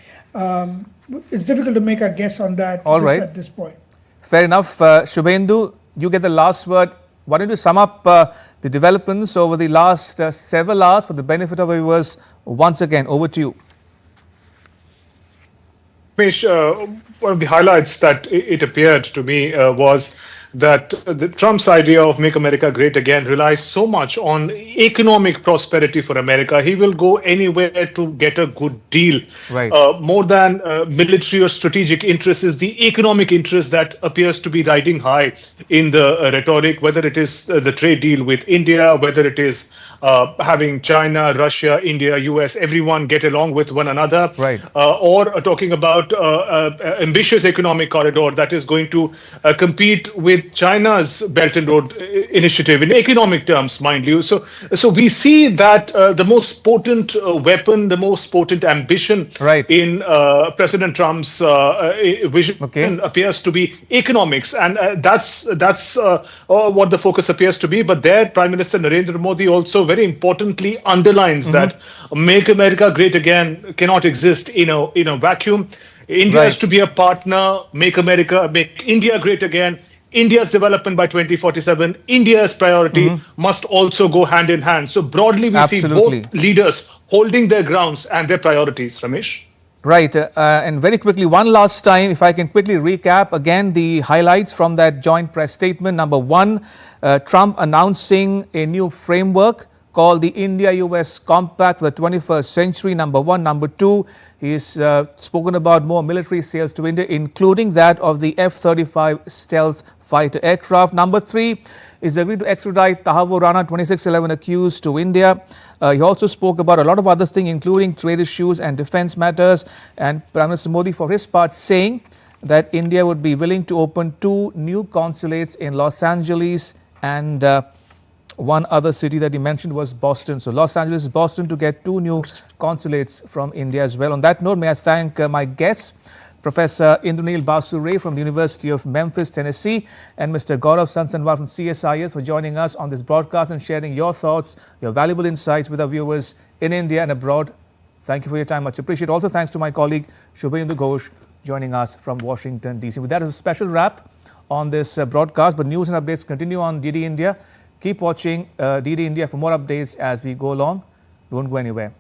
It's difficult to make a guess on that at this point. Fair enough. Shubhendu, you get the last word. Why don't you sum up the developments over the last several hours for the benefit of our viewers? Once again, over to you. Ramesh, one of the highlights that it appeared to me was that Trump's idea of Make America Great Again relies so much on economic prosperity for America. He will go anywhere to get a good deal. More than military or strategic interests is the economic interest that appears to be riding high in the rhetoric, whether it is the trade deal with India, whether it is having China, Russia, India, US, everyone get along with one another, or talking about ambitious economic corridor that is going to compete with China's Belt and Road Initiative in economic terms, mind you. So we see that the most potent weapon, the most potent ambition in President Trump's vision appears to be economics, and that's what the focus appears to be. But there, Prime Minister Narendra Modi also very importantly underlines that Make America Great Again cannot exist in a vacuum. India has to be a partner. Make India great again. India's development by 2047, India's priority must also go hand in hand. So broadly, we see both leaders holding their grounds and their priorities. Ramesh? Right. And very quickly, one last time, if I can quickly recap again the highlights from that joint press statement. Number one, Trump announcing a new framework called the India-US Compact for the 21st century, number one. Number two, he's spoken about more military sales to India, including that of the F-35 stealth fighter aircraft. Number three, is agreed to extradite Tahavu Rana, 2611 accused, to India. He also spoke about a lot of other things, including trade issues and defense matters. And Prime Minister Modi, for his part, saying that India would be willing to open 2 new consulates in Los Angeles, and one other city that he mentioned was Boston. So Los Angeles, Boston, to get 2 new consulates from India as well. On that note, may I thank my guests, Professor Indranil Basu Ray from the University of Memphis, Tennessee, and Mr. Gaurav Sansanwal from CSIS for joining us on this broadcast and sharing your thoughts, your valuable insights with our viewers in India and abroad. Thank you for your time. Much appreciated. Also, thanks to my colleague Shubhendu Ghosh joining us from Washington, D.C. With that, is a special wrap on this broadcast, but news and updates continue on DD India. Keep watching DD India for more updates as we go along. Don't go anywhere.